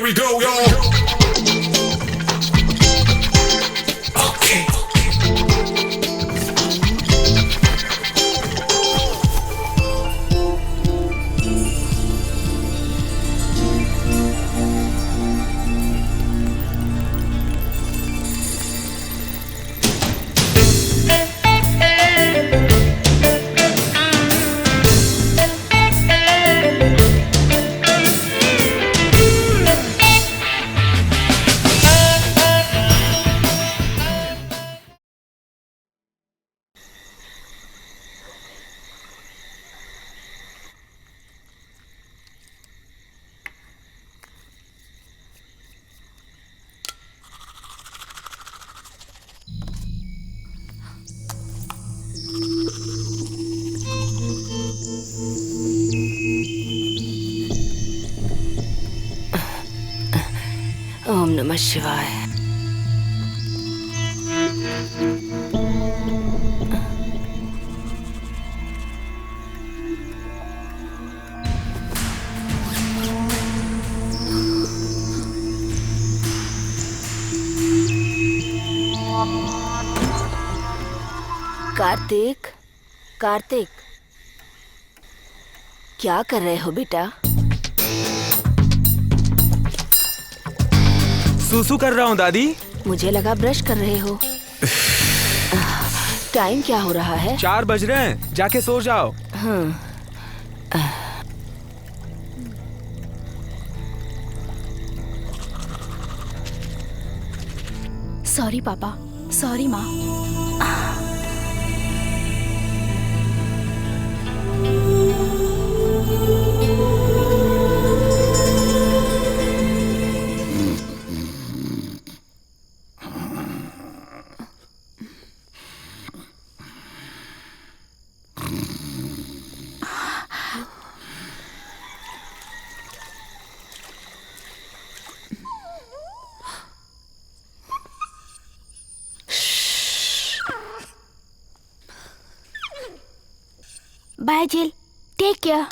we go, y'all. Okay. नमः शिवाय। कार्तिक, कार्तिक, क्या कर रहे हो बेटा? सूसू कर रहा हूँ दादी। मुझे लगा ब्रश कर रहे हो। टाइम क्या हो रहा है? 4 बज रहे हैं, जाके सो जाओ। सॉरी पापा, सॉरी माँ। Bye, Jill. Take care.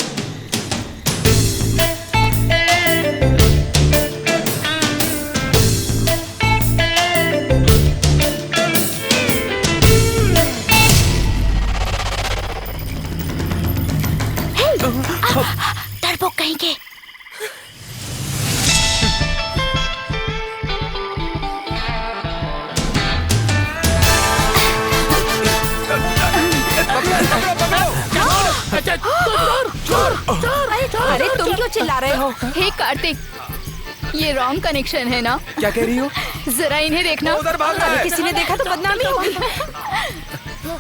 Hey! डरपोक कहीं के। अरे तुम क्यों चिल्ला रहे हो? हे कार्तिक, ये रॉन्ग कनेक्शन है ना? क्या कह रही हो? जरा इन्हें देखना। उधर भाग रहा है। किसी ने देखा तो बदनामी होगी।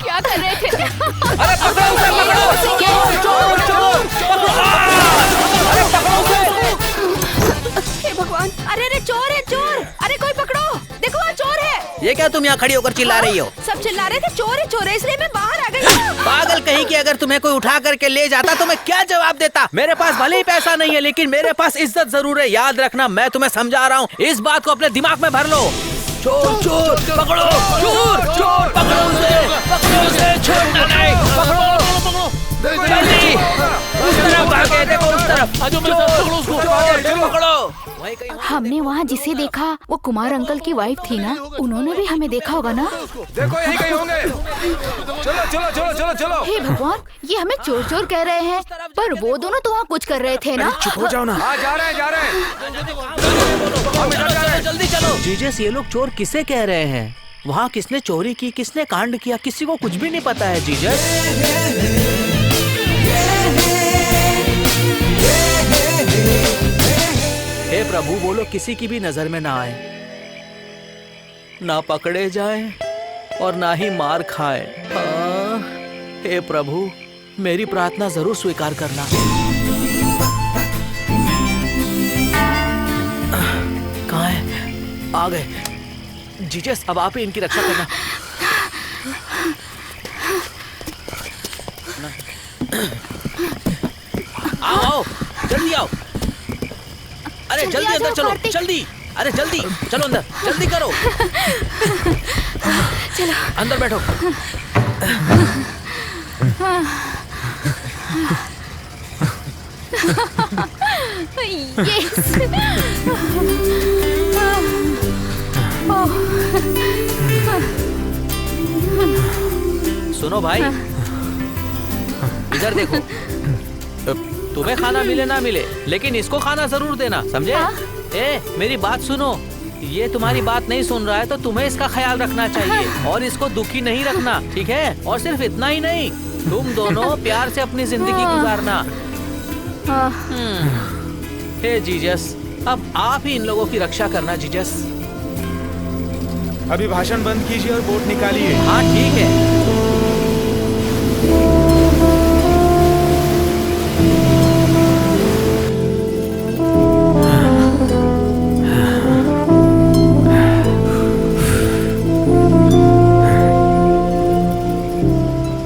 क्या कर रहे थे? अरे पकड़ो उसे, पकड़ो। चोर, चोर, चोर। अरे पकड़ो उसे। हे भगवान! अरे अरे चोर है, चोर! अरे कोई पकड़ो! देखो वहाँ चोर है। ये क्या तुम यहाँ खड़ी होकर चिल्ला रही हो? सब चिल्ला रहे थे चोर है, इसलिए मैं बाहर आ गई। पागल कहीं की, अगर तुम्हें कोई उठा करके ले जाता तो मैं क्या जवाब देता? मेरे पास भले ही पैसा नहीं है, लेकिन मेरे पास इज्जत जरूर है। याद रखना, मैं तुम्हें समझा रहा हूँ, इस बात को अपने दिमाग में भर लो। चोर, चोर, पकड़ो, चोर, चोर, पकड़ो उसे, छोड़ना नहीं, पकड़ो, जल्दी, उस तरफ भागे, देखो उस तरफ, चोर, पकड़ो। हमने वहाँ जिसे देखा वो कुमार अंकल की वाइफ थी ना, उन्होंने भी हमें देखा होगा ना? देखो यही कहीं होंगे। चलो चलो चलो चलो चलो। हे भगवान, ये हमें चोर चोर कह रहे हैं, पर वो दोनों तो वहाँ कुछ कर रहे थे ना? चुप हो जाओ ना। हाँ जा रहे हैं, जा रहे हैं। जल्दी चलो। जीजस, ये लोग चोर किसे कह रहे हैं? वहाँ किसने चोरी की, किसने कांड किया, किसी को कुछ भी नहीं पता है जीजस। हे प्रभु, वो लोग किसी की भी नजर में ना आए, ना पकड़े जाएं और ना ही मार खाए। हे प्रभु, मेरी प्रार्थना जरूर स्वीकार करना। कहाँ है? आ गए। जीजस, अब आप ही इनकी रक्षा करना। आओ, जल्दी आओ। अरे जल्दी अंदर चलो, जल्दी। अरे जल्दी चलो अंदर, जल्दी करो। चलो अंदर बैठो। यस। सुनो भाई, इधर देखो। तुम्हें खाना मिले ना मिले, लेकिन इसको खाना जरूर देना, समझे? ए, मेरी बात सुनो। ये तुम्हारी बात नहीं सुन रहा है तो तुम्हें इसका ख्याल रखना चाहिए और इसको दुखी नहीं रखना, ठीक है? और सिर्फ इतना ही नहीं, तुम दोनों प्यार से अपनी जिंदगी गुजारना। हे जीजस, अब आप ही इन लोगों की रक्षा करना जीजस। अभी भाषण बंद कीजिए और बोट निकालिए। हाँ ठीक है।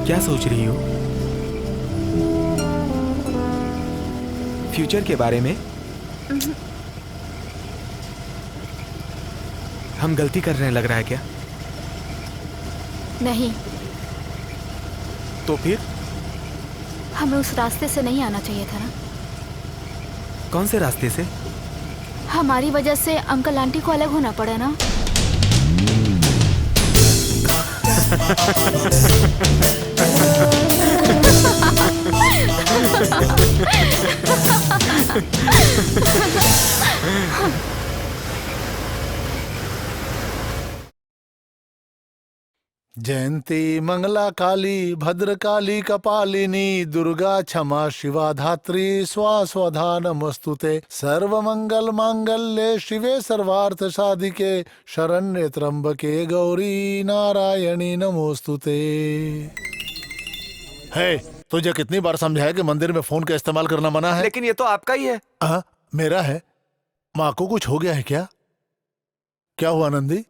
क्या सोच रही हो? फ्यूचर के बारे में? हम गलती कर रहे हैं लग रहा है क्या? नहीं, तो फिर हमें उस रास्ते से नहीं आना चाहिए था ना। कौन से रास्ते से? हमारी वजह से अंकल आंटी को अलग होना पड़ा ना। जयंती मंगला काली भद्रकाली कपालिनी दुर्गा क्षमा शिवा धात्री स्वास्वधा नमस्तुते सर्व मंगल मांगल्ये शिवे सर्वार्थ साधिके शरण्ये त्र्यंबके गौरी नारायणी नमोस्तुते। है तुझे कितनी बार समझाया कि मंदिर में फोन का इस्तेमाल करना मना है? लेकिन ये तो आपका ही है। मेरा है। माँ को कुछ हो गया है क्या? क्या हुआ नंदी?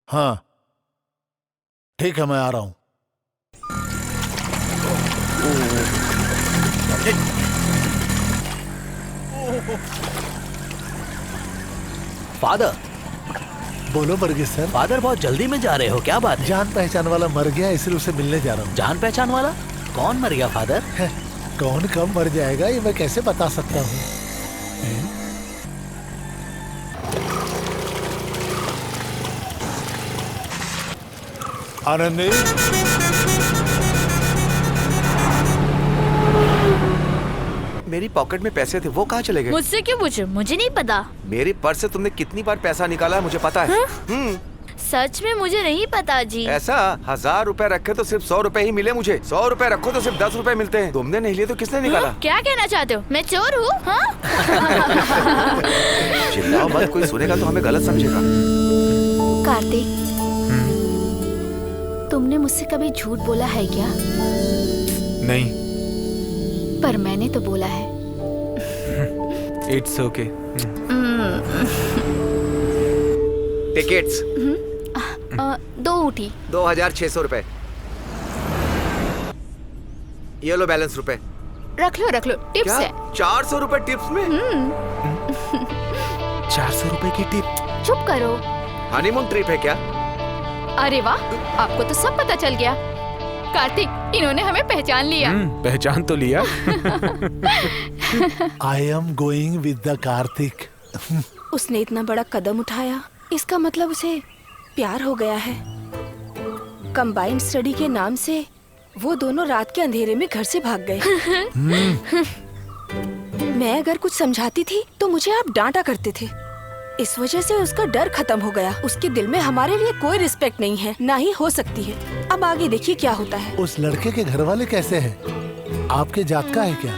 हाँ ठीक है, मैं आ रहा हूं। फादर। बोलो वर्गीस सर। फादर बहुत जल्दी में जा रहे हो, क्या बात है? जान पहचान वाला मर गया, इसलिए उसे मिलने जा रहा हूँ। जान पहचान वाला? कौन मर गया फादर? कौन कब मर जाएगा ये मैं कैसे बता सकता हूँ? आनंदी, मेरी पॉकेट में पैसे थे, वो कहाँ चले गए? मुझसे क्यों पूछे? मुझे नहीं पता। मेरे पर्स से तुमने कितनी बार पैसा निकाला है मुझे पता है। सच में मुझे नहीं पता जी। ऐसा 1000 रुपए रखे तो सिर्फ 100 रुपए ही मिले मुझे। 100 रुपए रखो तो सिर्फ 10 रुपए मिलते हैं। तुमने नहीं लिए तो किसने निकाला? क्या कहना चाहते हो? मैं चोर हूँ? चिल्लाओ मत, कोई सुनेगा तो हमें गलत समझेगा। कार्तिक, तुमने मुझसे कभी झूठ बोला है क्या? नहीं। पर मैंने तो बोला है। It's okay. टिकट्स 2 ऊटी। 2600 रुपए। ये लो बैलेंस रुपए। रख लो टिप्स क्या? है। 400 रुपए टिप्स में? 400 रुपए की टिप? चुप करो। हनीमून ट्रिप है क्या? अरे वाह, आपको तो सब पता चल गया। कार्तिक, इन्होंने हमें पहचान लिया। पहचान तो लिया। I am going with the Kartik. उसने इतना बड़ा कदम उठाया, इसका मतलब उसे प्यार हो गया है। कंबाइंड स्टडी के नाम से वो दोनों रात के अंधेरे में घर से भाग गए। मैं अगर कुछ समझाती थी तो मुझे आप डांटा करते थे। इस वजह से उसका डर खत्म हो गया। उसके दिल में हमारे लिए कोई रिस्पेक्ट नहीं है, ना ही हो सकती है। अब आगे देखिए क्या होता है। उस लड़के के घर वाले कैसे हैं? आपके जात का है क्या?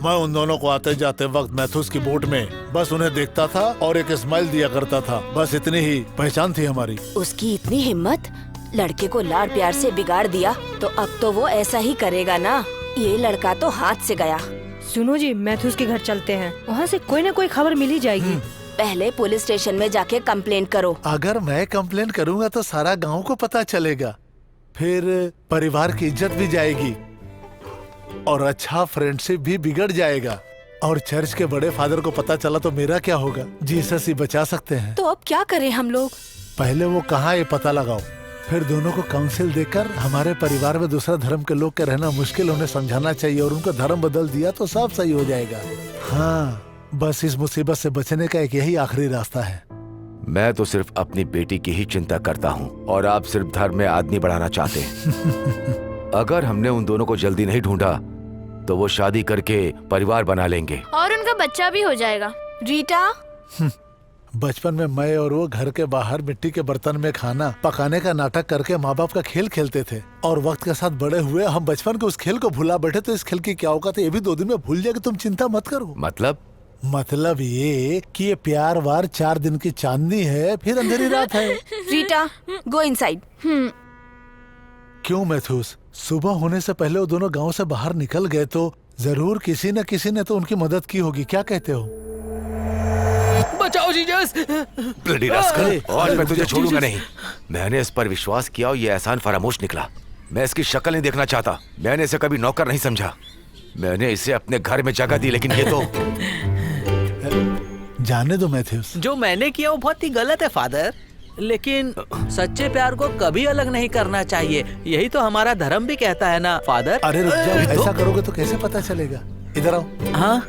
मैं उन दोनों को आते जाते वक्त मैथुस की बोट में बस उन्हें देखता था और एक स्माइल दिया करता था, बस इतनी ही पहचान थी हमारी। उसकी इतनी हिम्मत, लड़के को लाड प्यार से बिगाड़ दिया तो अब तो वो ऐसा ही करेगा ना। ये लड़का तो हाथ से गया। सुनो जी, मैथ्यूस के घर चलते हैं, वहाँ से कोई न कोई खबर मिल ही जाएगी। पहले पुलिस स्टेशन में जाके कंप्लेंट करो। अगर मैं कंप्लेंट करूंगा तो सारा गांव को पता चलेगा, फिर परिवार की इज्जत भी जाएगी और अच्छा फ्रेंडशिप भी बिगड़ जाएगा। और चर्च के बड़े फादर को पता चला तो मेरा क्या होगा? जीसस ही बचा सकते हैं। तो अब क्या करें हम लोग? पहले वो कहाँ ये पता लगाओ, फिर दोनों को काउंसिल देकर हमारे परिवार में दूसरा धर्म के लोग के रहना मुश्किल उन्हें समझाना चाहिए और उनका धर्म बदल दिया तो सब सही हो जाएगा। हाँ, बस इस मुसीबत से बचने का एक यही आखिरी रास्ता है। मैं तो सिर्फ अपनी बेटी की ही चिंता करता हूँ और आप सिर्फ धर्म में आदमी बढ़ाना चाहते हैं। अगर हमने उन दोनों को जल्दी नहीं ढूंढा तो वो शादी करके परिवार बना लेंगे और उनका बच्चा भी हो जाएगा। रीटा, बचपन में मैं और वो घर के बाहर मिट्टी के बर्तन में खाना पकाने का नाटक करके माँ बाप का खेल खेलते थे और वक्त के साथ बड़े हुए हम बचपन के उस खेल को भुला बैठे। तो इस खेल की क्या औकात है ये भी 2 दिन में भूल जाएगी। तुम चिंता मत करो। मतलब ये कि ये प्यार वार 4 दिन की चांदनी है, फिर अंधेरी रात है। Rita, go inside. क्यों मैथ्यूस? सुबह होने से पहले वो दोनों गांव से बाहर निकल गए तो जरूर किसी न किसी ने तो उनकी मदद की होगी। क्या कहते हो? बचाओ जीसस! ब्लडी रास्कल, और मैं तुझे छोड़ूंगा नहीं। मैंने इस पर विश्वास किया और ये एहसान फरामोश निकला। मैं इसकी शक्ल नहीं देखना चाहता। मैंने इसे कभी नौकर नहीं समझा। मैंने इसे अपने घर में जगह दी, लेकिन ये तो जाने दो मैथ्यूस। जो मैंने किया वो बहुत ही गलत है फादर, लेकिन सच्चे प्यार को कभी अलग नहीं करना चाहिए। यही तो हमारा धर्म भी कहता है ना फादर। अरे रुक जाओ, ऐसा करोगे तो कैसे पता चलेगा? इधर आओ। हाँ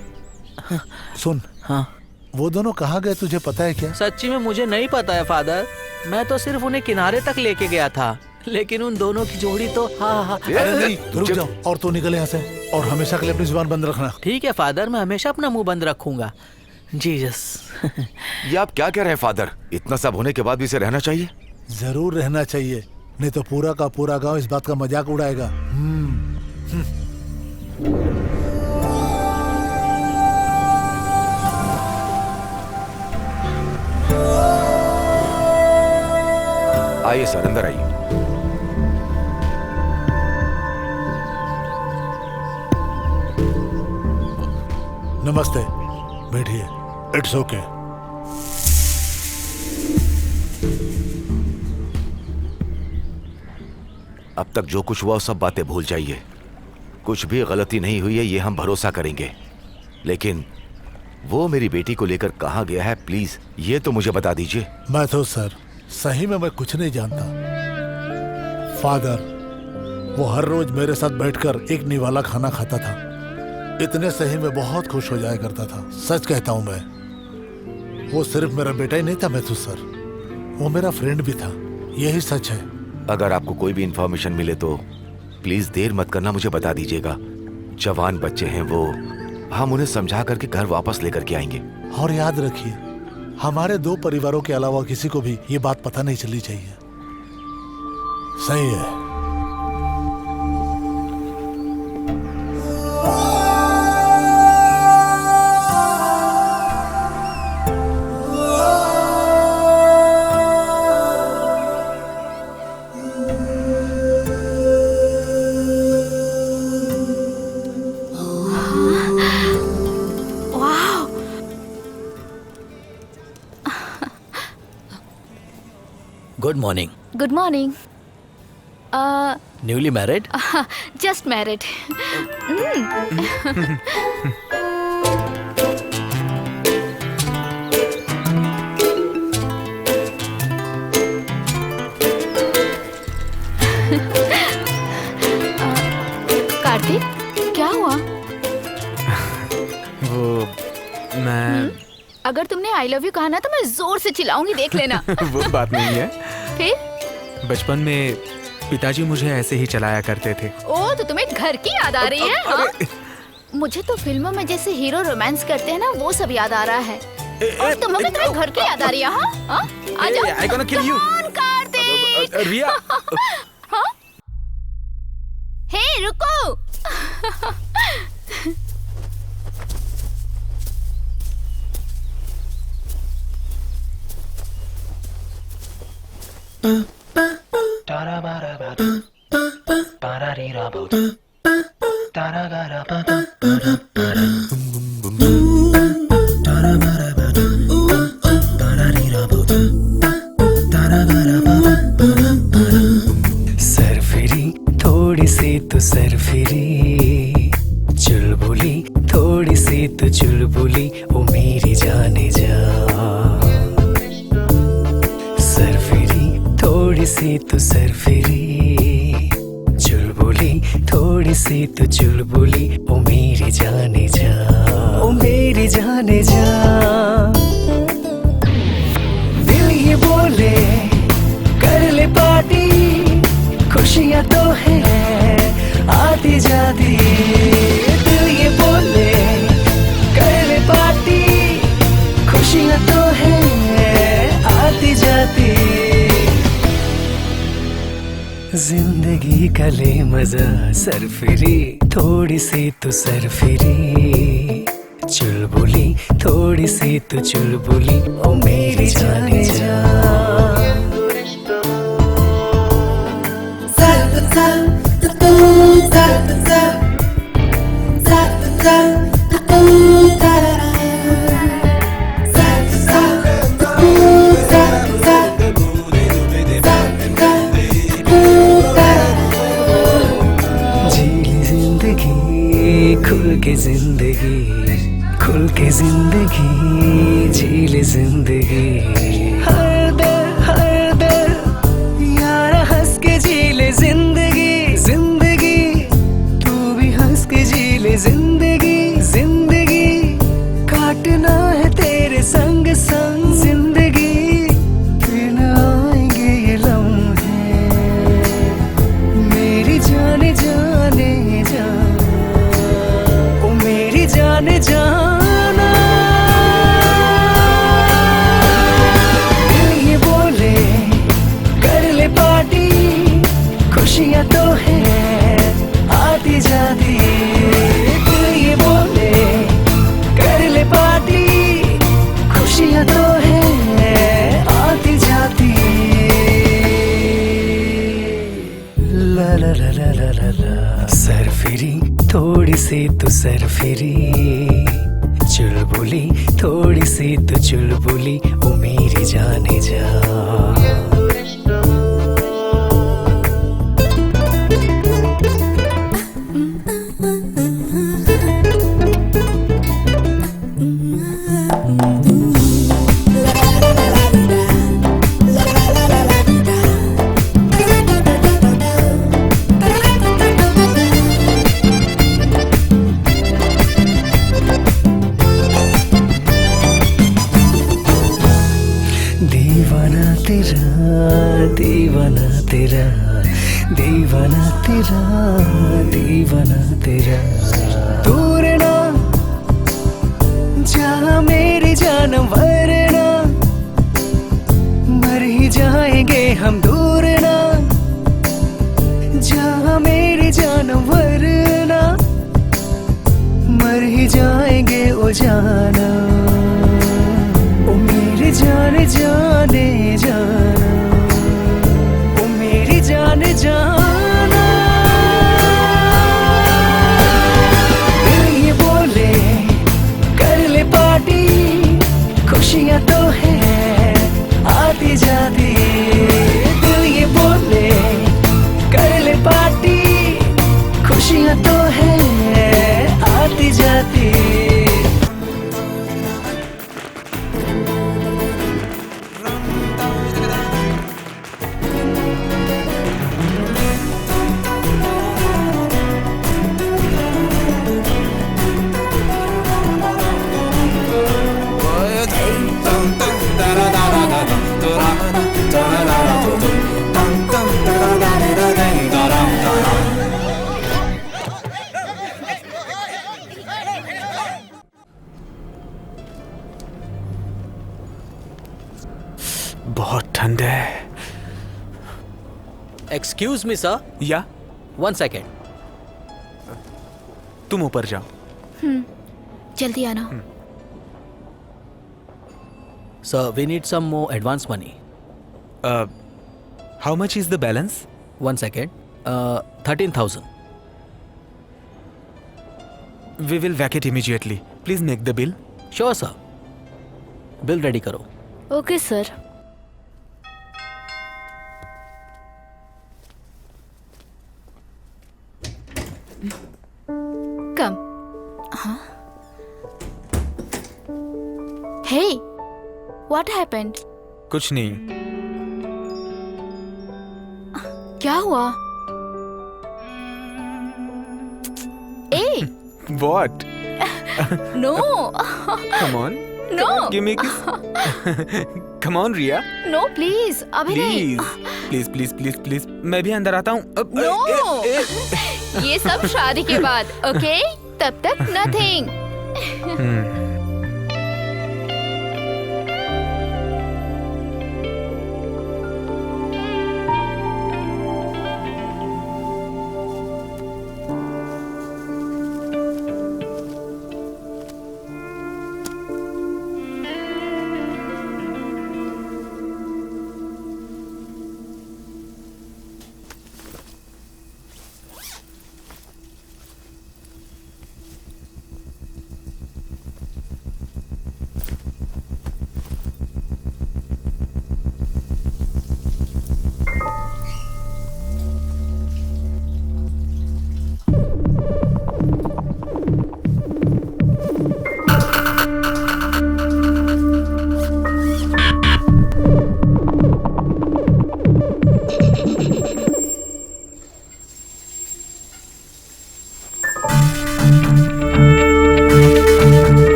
सुन, हाँ, वो दोनों कहाँ गए तुझे पता है क्या? सच्ची में मुझे नहीं पता है फादर। मैं तो सिर्फ उन्हें किनारे तक लेके गया था, लेकिन उन दोनों की जोड़ी तो हाँ। अरे नहीं, रुक जाओ और तो निकले यहाँ से, और हमेशा के लिए अपनी जुबान बंद रखना। ठीक है फादर, मैं हमेशा अपना मुंह बंद रखूंगा। जीसस। ये आप क्या कह रहे हैं फादर? इतना सब होने के बाद भी इसे रहना चाहिए? जरूर रहना चाहिए, नहीं तो पूरा का पूरा गांव इस बात का मजाक उड़ाएगा। आइए सर, अंदर आइए। नमस्ते, बैठिए। It's okay. अब तक जो कुछ हुआ सब बातें भूल जाइए। कुछ भी गलती नहीं हुई है, ये हम भरोसा करेंगे। लेकिन वो मेरी बेटी को लेकर कहाँ गया है, प्लीज ये तो मुझे बता दीजिए। मैं तो सर सही में मैं कुछ नहीं जानता। फादर, वो हर रोज मेरे साथ बैठकर एक निवाला खाना खाता था। इतने सही में बहुत खुश हो जाया करता था। सच कहता हूँ मैं, वो सिर्फ मेरा बेटा ही नहीं था मैथ्यूस सर, वो मेरा फ्रेंड भी था। यही सच है। अगर आपको कोई भी इंफॉर्मेशन मिले तो प्लीज देर मत करना, मुझे बता दीजिएगा। जवान बच्चे हैं वो, हम उन्हें समझा करके घर वापस लेकर के आएंगे। और याद रखिए, हमारे 2 परिवारों के अलावा किसी को भी ये बात पता नहीं चलनी चाहिए। सही है। Good morning. Good morning. Newly married? Just married. Kartik, क्या हुआ? वो मैं अगर तुमने आई लव यू कहा ना तो मैं जोर से चिल्लाऊंगी, देख लेना। वो बात नहीं है। फिर बचपन में पिताजी मुझे ऐसे ही चलाया करते थे। ओ, तो तुम्हें घर की याद आ रही है? हाँ? मुझे तो फिल्मों में जैसे हीरो रोमांस करते हैं ना, वो सब याद आ रहा है। और तुम्हें भी तुम्हें घर की याद आ रही है? हाँ? आजा। I gonna kill you. Come on, Kartik. रिया। हाँ? हे, रुको। सरफिरी थोड़ी सी तो सरफिरी, चुलबुली थोड़ी सी तो चुलबुली, ओ मेरी जाने जा। सरफिरी थोड़ी सी तो सरफिरी, चुलबुली थोड़ी सी तो चुलबुली, ओ मेरी जाने जा, ओ मेरी जाने जा। दिल ये बोले कर ले पार्टी, खुशियाँ तो है आती जाती। दिल ये बोले कर ले पार्टी, खुशियाँ तो है आती जाती। जिंदगी का ले मजा, सरफिरी थोड़ी सी तो सरफिरी, चुलबुली थोड़ी सी तो चुलबुली, ओ मेरी जाने जा। खुल के जिंदगी, खुल के झील जिंदगी हर दर यार हंस के झील जिंदगी जिंदगी तू भी हंस के झील जिंदगी जिंदगी काटना है तेरे संग संग जिंदगी फिर न आएंगे ये लम्हे मेरी जाने जाने जा ओ मेरी जाने जाना दिल ये बोले कर ले पार्टी खुशियां तो है आती जाती दिल ये बोले कर ले पार्टी खुशियां तो है आती जाती ला ला ला ला ला ला ला सरफिरी थोड़ी सी तू सरफिरी चुलबुली थोड़ी सी तू चुलबुली ओ मेरी जाने जा दीवाना तेरा दीवाना तेरा दीवाना तेरा दीवाना तेरा दूर ना जा मेरी जानम वरना मर ही जाएंगे हम दूर ना जा मेरी जानम वरना मर ही जाएंगे ओ जाना ओ मेरी जाने जाने जाना ओ मेरी जाने जाना दिल ये बोले कर ले पार्टी खुशियां तो है आती जाती दिल ये बोले कर ले पार्टी खुशियां तो है आती जाती बहुत ठंड है। एक्सक्यूज मी सर, या 1 सेकेंड। तुम ऊपर जाओ। जल्दी आना। Sir we need some more advance money. How much is the balance? 1 second. 13,000। We will vacate immediately. Please make the bill. Sure sir, bill ready करो। Okay sir. कम। हाँ? Hey, what happened? कुछ नहीं। क्या हुआ? ए, What? no. Come on. No. Come on, give me a kiss. Come on, Riya. No, please. अभी नहीं। Please, please, please, please. मैं भी अंदर आता हूँ। No. ये सब शादी के बाद, ओके? तब तक nothing.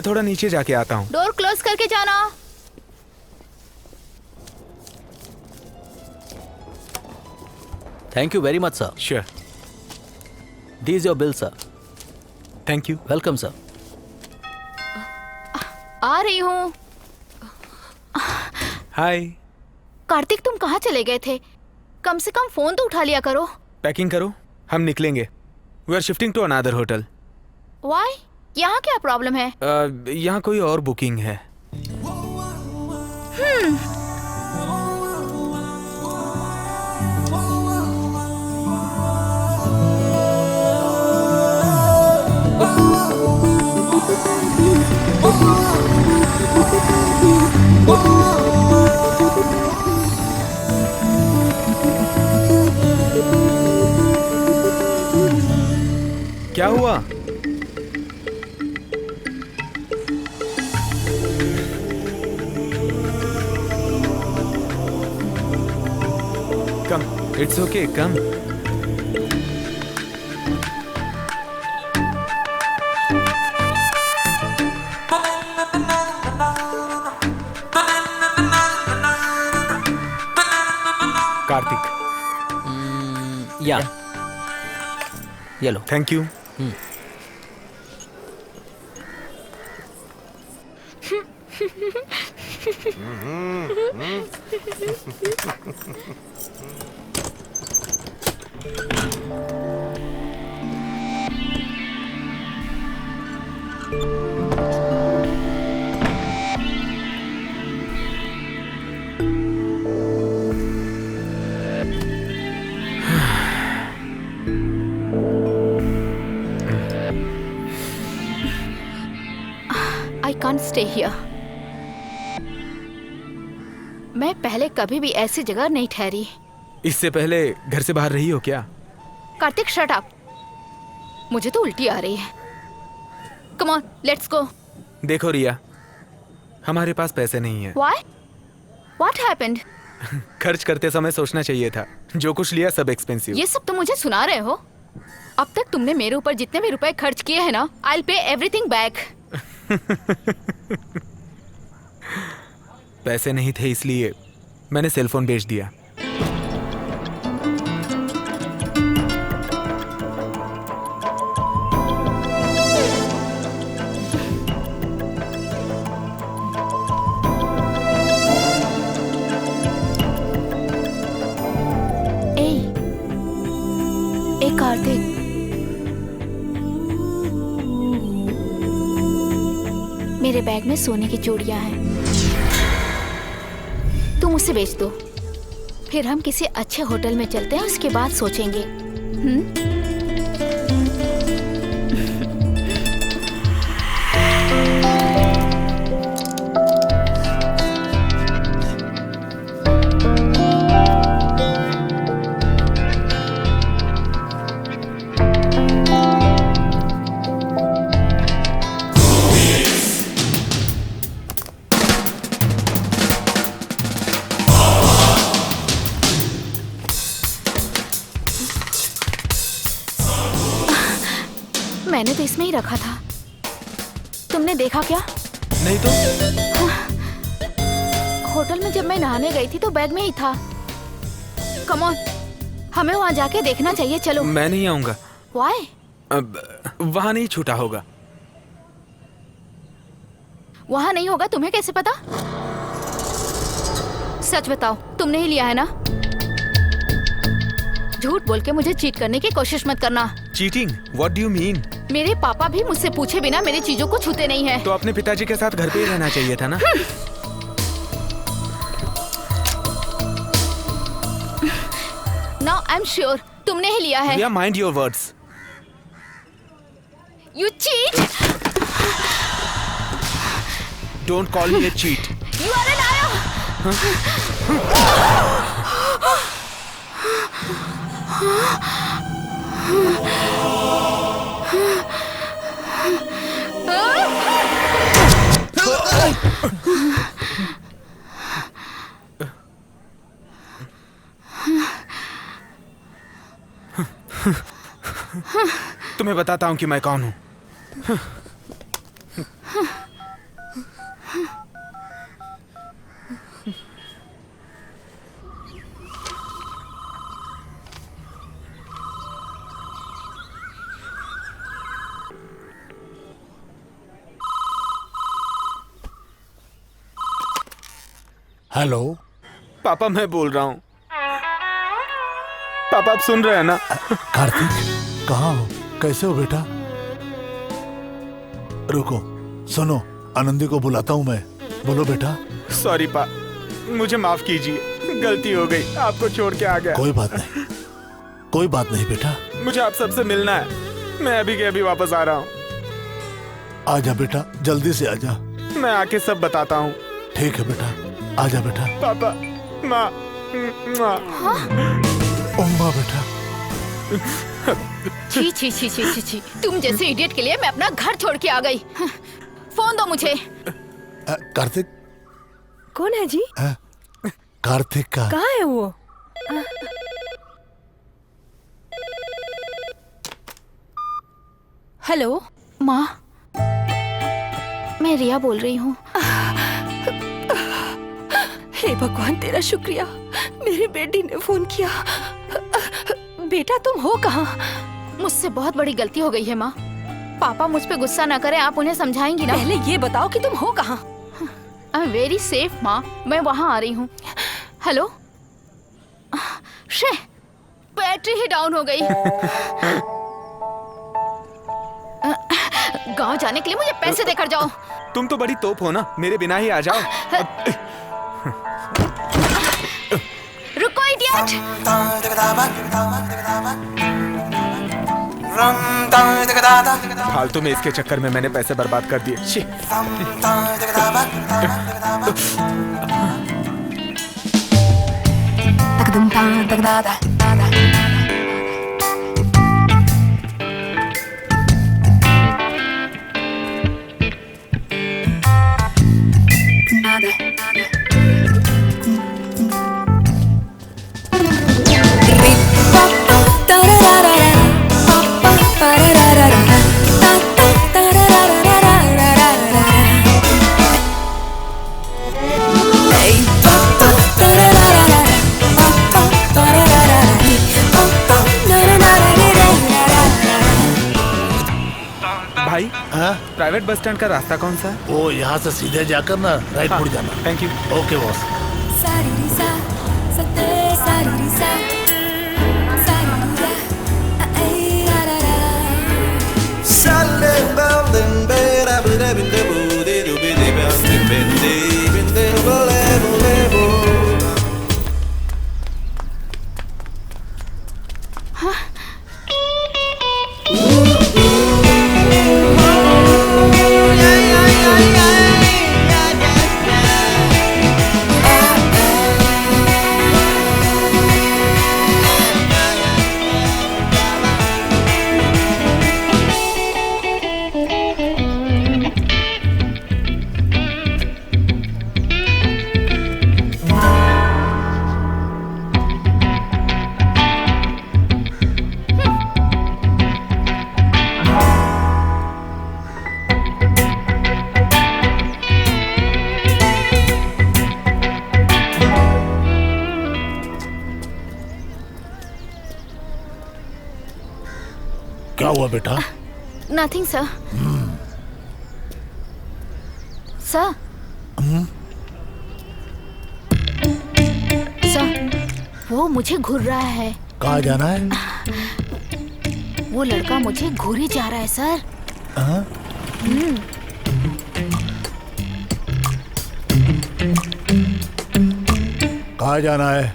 मैं थोड़ा नीचे जाके आता हूँ। डोर क्लोज करके जाना। Thank you very much sir. Sure. This your bill sir. Thank you. Welcome sir. आ रही हूँ। हाय। कार्तिक, तुम कहाँ चले गए थे? कम से कम फोन तो उठा लिया करो। पैकिंग करो, हम निकलेंगे। We are shifting to another hotel. Why? यहाँ क्या प्रॉब्लम है? यहाँ कोई और बुकिंग है। क्या हुआ? Come, it's okay, come. Kartik. या ये लो। Thank you. I can't stay here. मैं पहले कभी भी ऐसी जगह नहीं ठहरी। इससे पहले घर से बाहर रही हो क्या? Kartik, shut up. मुझे तो उल्टी आ रही है। Come on, let's go. देखो रिया, हमारे पास पैसे नहीं है। Why? What happened? खर्च करते समय सोचना चाहिए था। जो कुछ लिया सब एक्सपेंसिव। ये सब तुम मुझे सुना रहे हो? अब तक तुमने मेरे ऊपर जितने भी रुपए खर्च किए हैं ना, I'll pay everything back. पैसे नहीं थे इसलिए मैंने सेलफोन बेच दिया। ए कार्तिक, मेरे बैग में सोने की चूड़ियां हैं। तुम उसे बेच दो, फिर हम किसी अच्छे होटल में चलते हैं, उसके बाद सोचेंगे। मैंने तो इसमें ही रखा था। तुमने देखा क्या? नहीं तो। होटल में जब मैं नहाने गई थी तो बैग में ही था। कम ऑन, हमें वहाँ जाके देखना चाहिए। चलो। मैं नहीं आऊंगा। Why? अब वहाँ नहीं छूटा होगा। वहाँ नहीं होगा, तुम्हें कैसे पता? सच बताओ, तुमने ही लिया है ना? झूठ बोल के मुझे चीट करने की कोशिश मत करना। Cheating? What do you mean? मेरे पापा भी मुझसे पूछे बिना मेरी चीजों को छूते नहीं हैं। तो अपने पिताजी के साथ घर पे ही रहना चाहिए था ना? Now I'm sure तुमने ही लिया है। Yeah, mind your words. You cheat! Don't call me a cheat. You are a liar! तुम्हें बताता हूँ कि मैं कौन हूँ। हेलो। पापा मैं बोल रहा हूँ। पापा आप सुन रहे हैं ना? कार्तिक कहाँ हो? कैसे हो बेटा? रुको, सुनो, आनंदी को बुलाता हूँ मैं। बोलो बेटा। सॉरी पा, मुझे माफ कीजिए, गलती हो गई, आपको छोड़ के आ गया। कोई बात नहीं, कोई बात नहीं बेटा। मुझे आप सबसे मिलना है, मैं अभी के अभी वापस आ रहा हूँ। आजा बेटा, जल्दी से आजा। मैं आके सब बताता हूँ। ठीक है बेटा, आजा बेटा। पापा, माँ, उम्मा बेटा। छी छी छी छी छी छी, तुम जैसे इडियट के लिए मैं अपना घर छोड़ के आ गई। फोन दो मुझे। कार्तिक। कौन है जी? कार्तिक का। कहाँ है वो? हेलो माँ, मैं रिया बोल रही हूँ। हे भगवान तेरा शुक्रिया, मेरी बेटी ने फोन किया। बेटा तुम हो कहाँ? मुझसे बहुत बड़ी गलती हो गई है माँ। पापा मुझ पे गुस्सा ना करें, आप उन्हें समझाएंगी ना? पहले ये बताओ कि तुम हो कहाँ? आई एम वेरी सेफ माँ, मैं वहाँ आ रही हूँ। हेलो शे, बैटरी ही डाउन हो गई। गांव जाने के लिए मुझे पैसे देकर जाओ। तुम तो बड़ी तोप हो ना, मेरे बिना ही आ जाओ। रुको इडियट। फालतू में इसके चक्कर में मैंने पैसे बर्बाद कर दिए। शी। भाई, प्राइवेट बस स्टैंड का रास्ता कौन सा है? वो यहाँ से सीधे जाकर ना राइट मुड़ जाना। Thank you. Okay boss. क्या हुआ बेटा? Nothing sir. सर, सर, वो मुझे घूर रहा है। कहाँ जाना है? वो लड़का मुझे घूरे जा रहा है सर। कहाँ जाना है?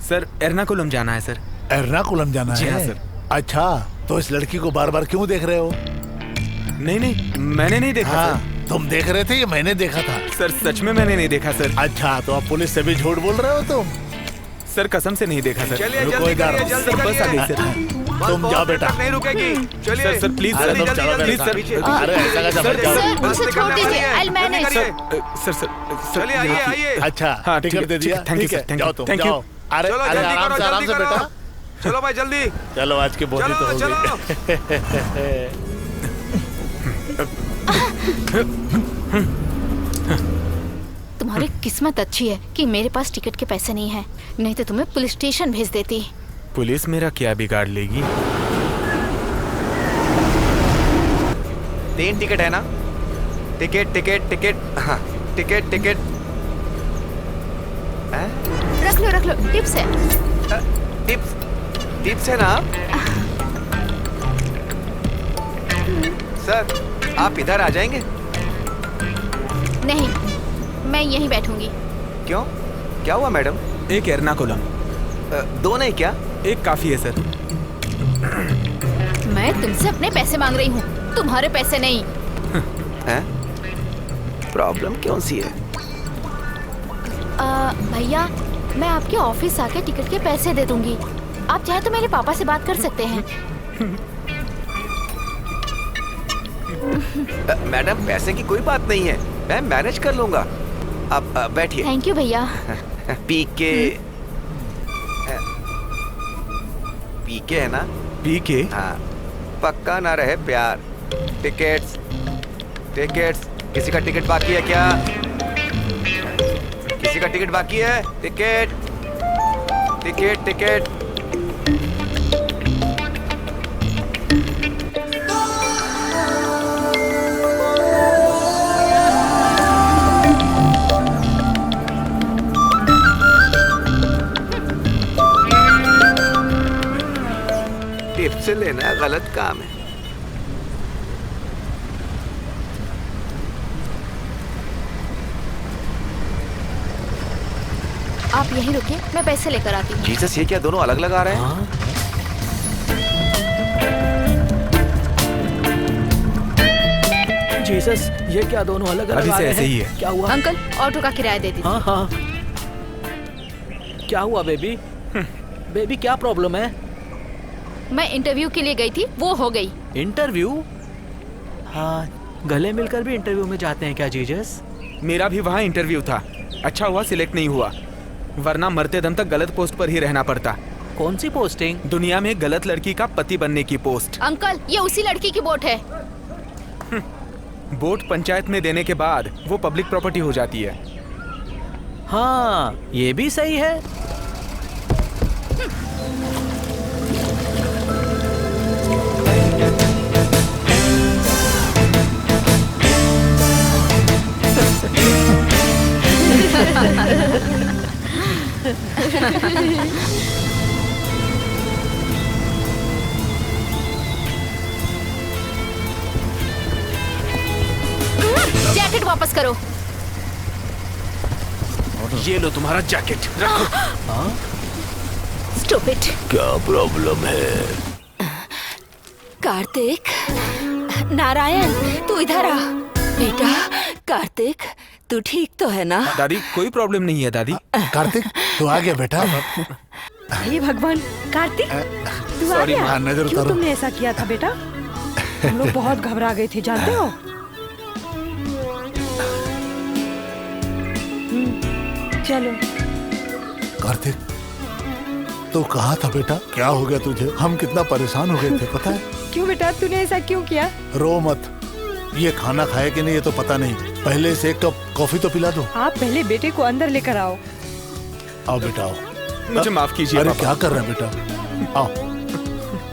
सर एर्नाकुलम जाना है सर। एर्नाकुलम जाना है? जी हाँ सर। अच्छा, तो इस लड़की को बार बार क्यों देख रहे हो? नहीं नहीं, मैंने नहीं देखा हाँ, सर। तुम देख रहे थे या मैंने देखा था? सर सच में मैंने नहीं देखा सर। अच्छा, तो आप पुलिस से भी झूठ बोल रहे हो तुम? सर कसम से नहीं देखा सर। रुको इधर। सर बस आ गई सर। तुम जाओ बेटा। नहीं रुकेगी। चलिए सर प्लीज अरे सर। तुम चलो प्लीज मेरे सर। साथ। अरे ऐसा कैसा मत जाओ। सर, उसे छोड़ दीजिए, I'll manage। सर सर चलिए आइए आइए। अच्छा, हाँ, टिकट दे दिया। थैंक यू ठीक है, सर। थैंक जाओ यू। तुम थैंक यू। जाओ। अरे चलो अरे जल्दी आराम करो, से, आराम जल्दी से करो। बेटा। चलो भाई जल्दी। चलो आज की बोली तो हो चलो गई। तुम्हारी किस्मत अच्छी है कि मेरे पास टिकट के पैसे नहीं है, नहीं तो तुम्हें पुलिस स्टेशन भेज देती। पुलिस मेरा क्या बिगाड़ लेगी? 3 टिकट है ना? टिकट टिकट टिकट, हाँ टिकट टिकट। रख लो, टिप्स है। टिप्स टिप्स है ना? सर आप इधर आ जाएंगे? नहीं, मैं यहीं बैठूंगी। क्यों, क्या हुआ मैडम? एक एर्नाकुलम। दो नहीं क्या? एक काफी है सर। मैं तुमसे अपने पैसे मांग रही हूँ, तुम्हारे पैसे नहीं। हैं? प्रॉब्लम कौन सी है? भैया, मैं आपके ऑफिस आके टिकट के पैसे दे दूंगी। आप चाहे तो मेरे पापा से बात कर सकते हैं। मैडम पैसे की कोई बात नहीं है, मैं मैनेज कर लूंगा। आप बैठिए। थैंक यू भैया। पीके पीके है ना? पीके? हाँ, पक्का ना रहे प्यार। टिकट्स टिकट्स, किसी का टिकट बाकी है क्या? किसी का टिकट बाकी है? Ticket ticket ticket. टिप से लेना गलत काम है। आप यहीं रुकिए, मैं पैसे लेकर आती हूँ। जीसस, ये क्या दोनों अलग लगा रहे हैं? जीसस, ये क्या दोनों अलग अलग अभी आ से रहे ऐसे हैं? ही है। क्या हुआ? अंकल, ऑटो का किराया दे दीजिए। हाँ हाँ। क्या हुआ बेबी? बेबी क्या प्रॉब्लम है? मैं इंटरव्यू के लिए गई थी, वो हो गई। इंटरव्यू? हाँ, गले मिलकर भी इंटरव्यू में जाते हैं क्या जीसस? मेरा भी वहाँ इंटरव्यू था। अच्छा हुआ सिलेक्ट नहीं हुआ, वरना मरते दम तक गलत पोस्ट पर ही रहना पड़ता। कौन सी पोस्टिंग? दुनिया में गलत लड़की का पति बनने की पोस्ट। अंकल, ये उसी लड़की की बोट है। वोट पंचायत में देने के बाद वो पब्लिक प्रॉपर्टी हो जाती है। हाँ, ये भी सही है। जैकेट वापस करो। ये लो तुम्हारा जैकेट, रखो। स्टूपिड। क्या प्रॉब्लम है? कार्तिक, नारायण, तू इधर आ। बेटा कार्तिक, तू ठीक तो है ना? दादी, कोई प्रॉब्लम नहीं है दादी। कार्तिक, तू आ गया बेटा। हे भगवान, कार्तिक तू आ Sorry, गया? मां, नजर क्यों उतारो। तुमने ऐसा किया था बेटा? हम लोग बहुत घबरा गए थे, जानते हो? चलो। कार्तिक, तू कहाँ था बेटा? क्या हो गया तुझे? हम कितना परेशान हो गए थे पता है? क्यों बेटा, तूने ऐसा क्यों किया? रो मत। ये खाना खाया कि नहीं ये तो पता नहीं। पहले से एक कप कॉफी तो पिला दो। आप पहले बेटे को अंदर लेकर आओ। आओ बेटा आओ। मुझे माफ कीजिए अरे पापा। क्या कर रहा है बेटा? आओ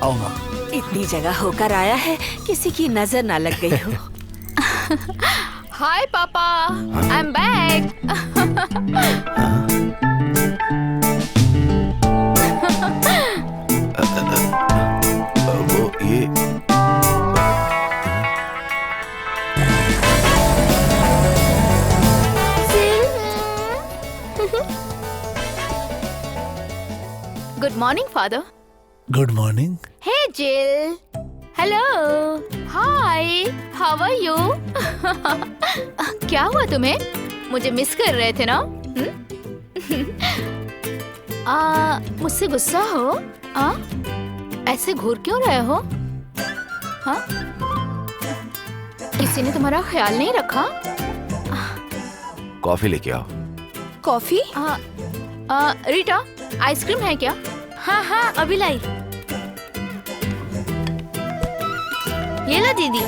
आओ माँ। इतनी जगह होकर आया है, किसी की नजर ना लग गई हो। हाय पापा, आई एम बैक। वो ये good morning father. Good morning. Hey Jill, hello, hi, how are you? क्या हुआ तुम्हें? मुझे मिस कर रहे थे ना? मुझसे गुस्सा हो? ऐसे घूर क्यों रहे हो? हाँ? किसी ने तुम्हारा ख्याल नहीं रखा? कॉफी लेके आओ। कॉफी? रीटा, आइसक्रीम है क्या? हाँ हाँ, अभी लाई। ये ला दीदी।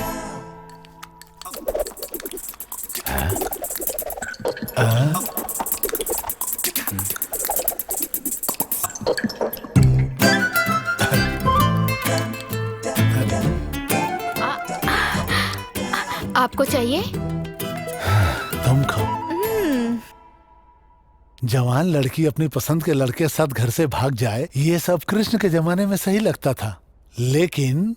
आपको चाहिए? तुम खाओ। जवान लड़की अपनी पसंद के लड़के के साथ घर से भाग जाए, ये सब कृष्ण के जमाने में सही लगता था। लेकिन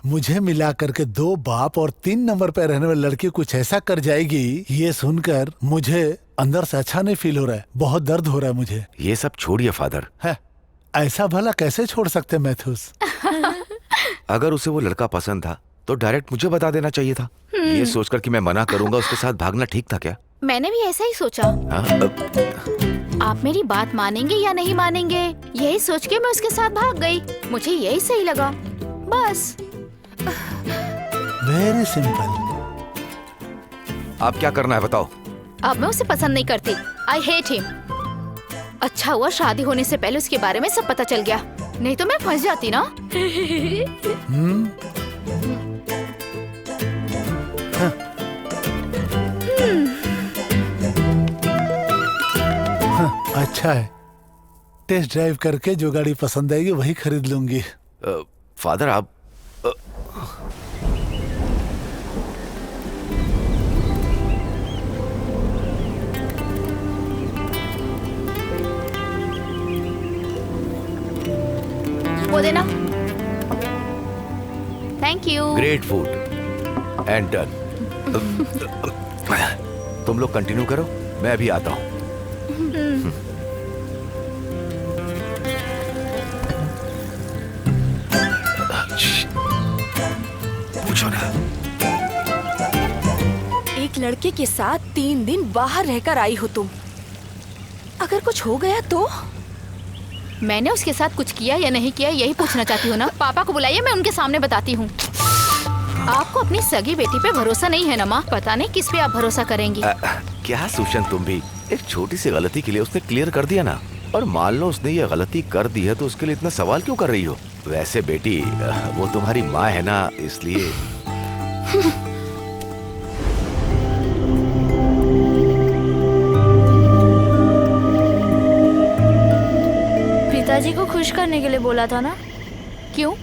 मुझे मिला करके 2 बाप और 3 नंबर पे रहने वाली लड़की कुछ ऐसा कर जाएगी, ये सुनकर मुझे अंदर से अच्छा नहीं फील हो रहा है। बहुत दर्द हो रहा है मुझे। ये सब छोड़िए फादर। है ऐसा भला कैसे छोड़ सकते मैथ्यूस? अगर उसे वो लड़का पसंद था तो डायरेक्ट मुझे बता देना चाहिए था। ये सोचकर कि मैं मना करूंगा उसके साथ भागना ठीक था क्या? मैंने भी ऐसा ही सोचा। आप मेरी बात मानेंगे या नहीं मानेंगे, यही सोच के मैं उसके साथ भाग गई। मुझे यही सही लगा, बस। Very simple. आप क्या करना है बताओ? अब मैं उसे पसंद नहीं करती। I hate him. अच्छा हुआ शादी होने से पहले उसके बारे में सब पता चल गया, नहीं तो मैं फंस जाती ना। अच्छा है, टेस्ट ड्राइव करके जो गाड़ी पसंद आएगी वही खरीद लूंगी। फादर आप वो देना। Thank you. Great food and done. तुम लोग कंटिन्यू करो, मैं अभी आता हूँ। पूछो ना। एक लड़के के साथ 3 दिन बाहर रहकर आई हो तुम। अगर कुछ हो गया तो? मैंने उसके साथ कुछ किया या नहीं किया यही पूछना चाहती हूँ ना? पापा को बुलाइए, मैं उनके सामने बताती हूँ। आपको अपनी सगी बेटी पे भरोसा नहीं है ना माँ? पता नहीं किस पे आप भरोसा करेंगी। क्या सुशन, तुम भी एक छोटी सी गलती के लिए उसने क्लियर कर दिया ना। और मान लो उसने ये गलती कर दी है तो उसके लिए इतना सवाल क्यों कर रही हो? वैसे बेटी वो तुम्हारी माँ है ना, इसलिए। पिताजी को खुश करने के लिए बोला था ना? क्यों?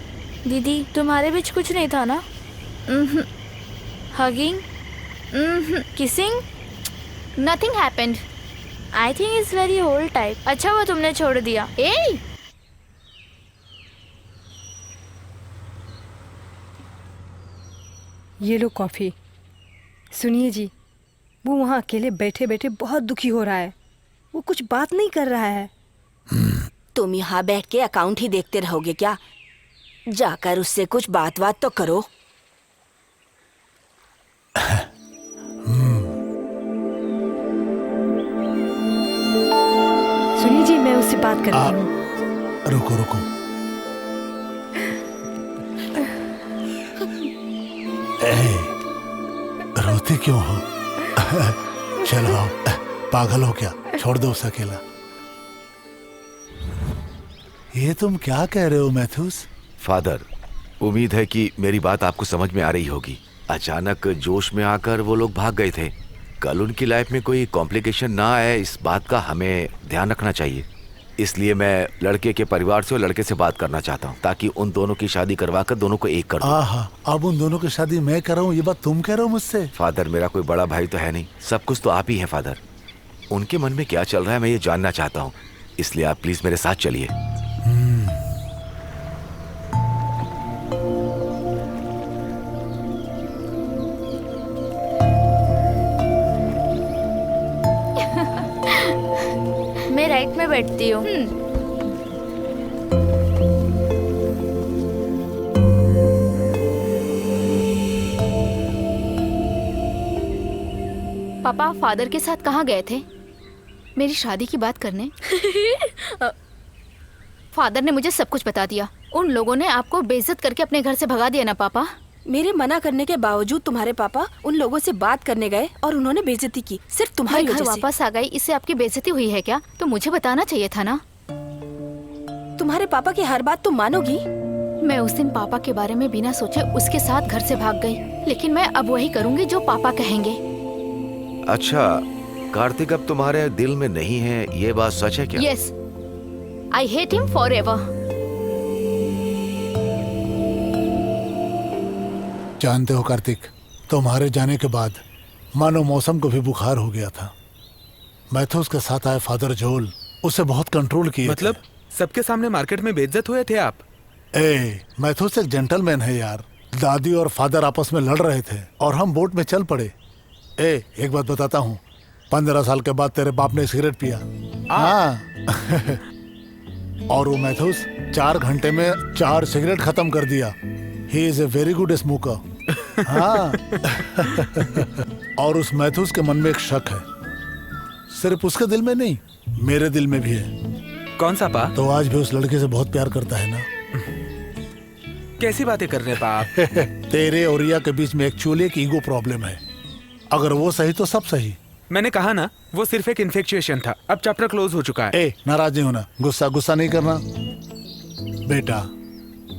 दीदी तुम्हारे बीच कुछ नहीं था ना? Hugging, kissing, nothing happened. I think it's very hold type. अच्छा वो तुमने छोड़ दिया। ए ये लो कॉफी। सुनिए जी, वो वहाँ अकेले बैठे बैठे बहुत दुखी हो रहा है। वो कुछ बात नहीं कर रहा है। तुम यहाँ बैठ के अकाउंट ही देखते रहोगे क्या? जाकर उससे कुछ बात तो करो। सुनिए जी, मैं उससे बात करती हूँ। रुको रुको। रोती क्यों हो? चलो आओ। पागल हो क्या? छोड़ दो उसे अकेला। ये तुम क्या कह रहे हो मैथ्यूस? फादर, उम्मीद है कि मेरी बात आपको समझ में आ रही होगी। अचानक जोश में आकर वो लोग भाग गए थे। कल उनकी लाइफ में कोई कॉम्प्लिकेशन ना आए, इस बात का हमें ध्यान रखना चाहिए। इसलिए मैं लड़के के परिवार से और लड़के से बात करना चाहता हूँ ताकि उन दोनों की शादी करवा कर दोनों को एक कर दूं। अब उन दोनों की शादी मैं कर रहा हूँ, ये बात तुम कह रहे हो मुझसे? फादर, मेरा कोई बड़ा भाई तो है नहीं, सब कुछ तो आप ही हैं फादर। उनके मन में क्या चल रहा है मैं ये जानना चाहता हूँ, इसलिए आप प्लीज मेरे साथ चलिए। मैं राइट में बैठती हूँ। पापा फादर के साथ कहाँ गए थे? मेरी शादी की बात करने। फादर ने मुझे सब कुछ बता दिया। उन लोगों ने आपको बेइज्जत करके अपने घर से भगा दिया ना पापा? मेरे मना करने के बावजूद तुम्हारे पापा उन लोगों से बात करने गए और उन्होंने बेइज्जती की, सिर्फ तुम्हारी मैं घर वजह से। वापस आ गई, इससे आपकी बेइज्जती हुई है क्या? तो मुझे बताना चाहिए था ना। तुम्हारे पापा की हर बात तुम मानोगी? मैं उस दिन पापा के बारे में बिना सोचे उसके साथ घर से भाग गई, लेकिन मैं अब वही करूंगी जो पापा कहेंगे। अच्छा कार्तिक अब तुम्हारे दिल में नहीं है, ये बात सच है क्या? Yes, I hate him forever. जानते हो कार्तिक, तुम्हारे जाने के बाद मानो मौसम को भी बुखार हो गया था। मैथ्यूस के साथ आए फादर जोल उसे बहुत कंट्रोल किए मतलब सबके सामने मार्केट में बेइज्जत हुए थे आप? मैथ्यूस एक जेंटलमैन है यार। दादी और फादर आपस में लड़ रहे थे और हम बोट में चल पड़े। एक बात बताता हूँ, 15 साल के बाद तेरे बाप ने सिगरेट पिया। हाँ। और वो मैथ्यूस 4 घंटे में 4 सिगरेट खत्म कर दिया। He is a very good smoker. हाँ। और उस मैथ्यूस के मन में एक शक है, सिर्फ उसके दिल में नहीं, मेरे दिल में भी है। कौन सा पा? तो आज भी उस लड़के से बहुत प्यार करता है ना। कैसी बातें कर रहे पा आप? तेरे और रिया के बीच में एक्चुअली एक ईगो प्रॉब्लम है। अगर वो सही तो सब सही। मैंने कहा ना, वो सिर्फ एक इन्फेक्चुएशन था। अब चैप्टर क्लोज हो चुका है। नाराज नहीं होना, गुस्सा नहीं करना। बेटा,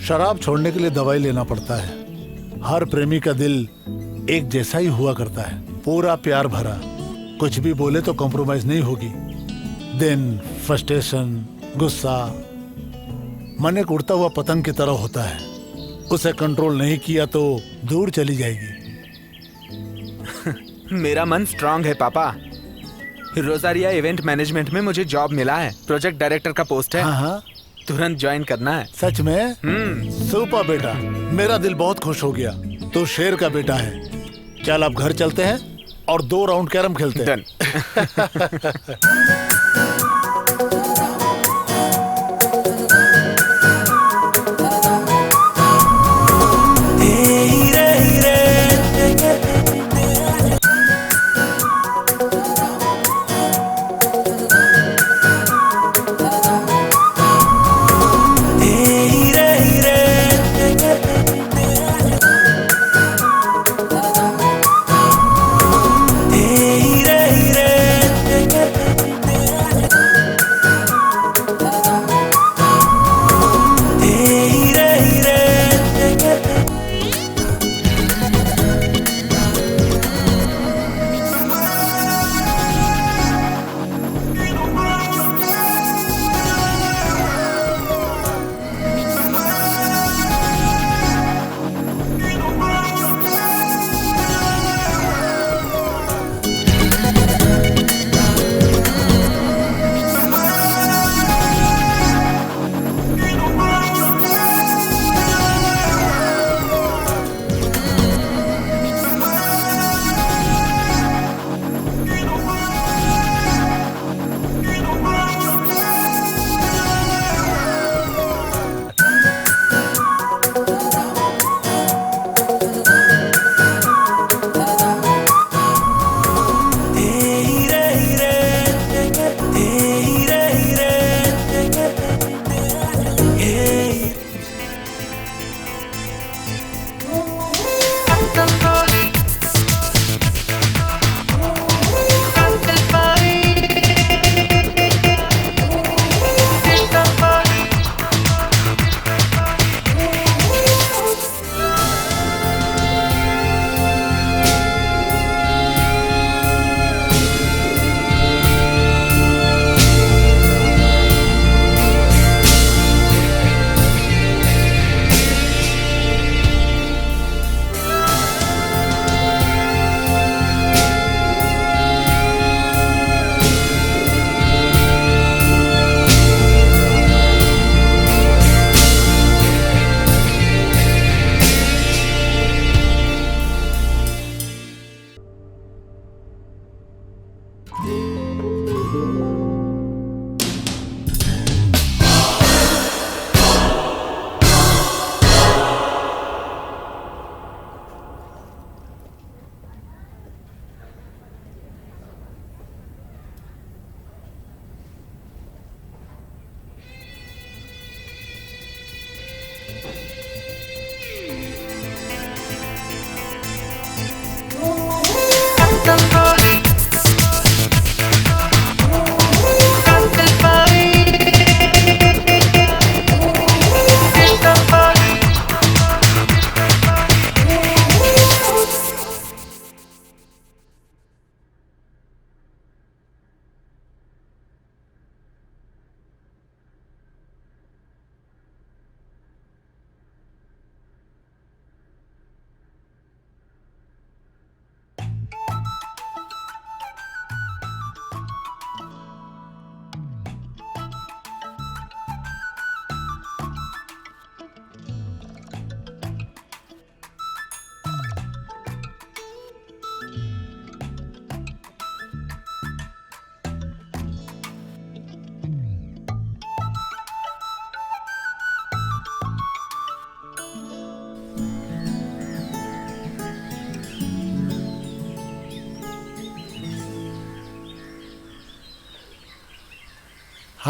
शराब छोड़ने के लिए दवाई लेना पड़ता है। हर प्रेमी का दिल एक जैसा ही हुआ करता है, पूरा प्यार भरा। कुछ भी बोले तो कॉम्प्रोमाइज नहीं होगी। दिन फ्रस्ट्रेशन, गुस्सा मन एक उड़ता हुआ पतंग की तरह होता है। उसे कंट्रोल नहीं किया तो दूर चली जाएगी। मेरा मन स्ट्रांग है पापा। रोजारिया इवेंट मैनेजमेंट में मुझे जॉब मिला है, प्रोजेक्ट डायरेक्टर का पोस्ट है। हाँ। तुरंत ज्वाइन करना है। सच में? सुपर बेटा, मेरा दिल बहुत खुश हो गया। तो शेर का बेटा है। चल अब घर चलते हैं और 2 राउंड कैरम खेलते हैं।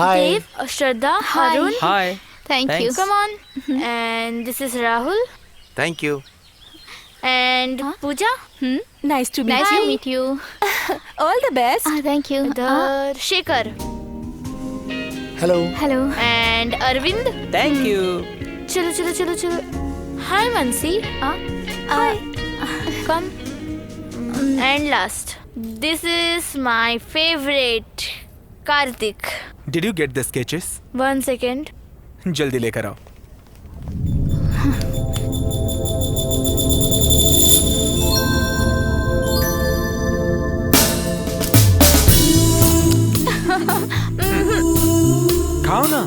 Hi Dave, Shraddha, Arun. Hi thank you. Come on. And this is Rahul. Thank you. And Pooja. Nice to nice to meet meet you. All the best. Thank you. The Shekhar. Hello hello. And Arvind. Thank you. चलो चलो चलो चलो. Hi Mansi. Hi. Come. And last. This is my favorite. Karthik. Did you get the sketches? 1 second. जल्दी लेकर आओ। खाओ ना।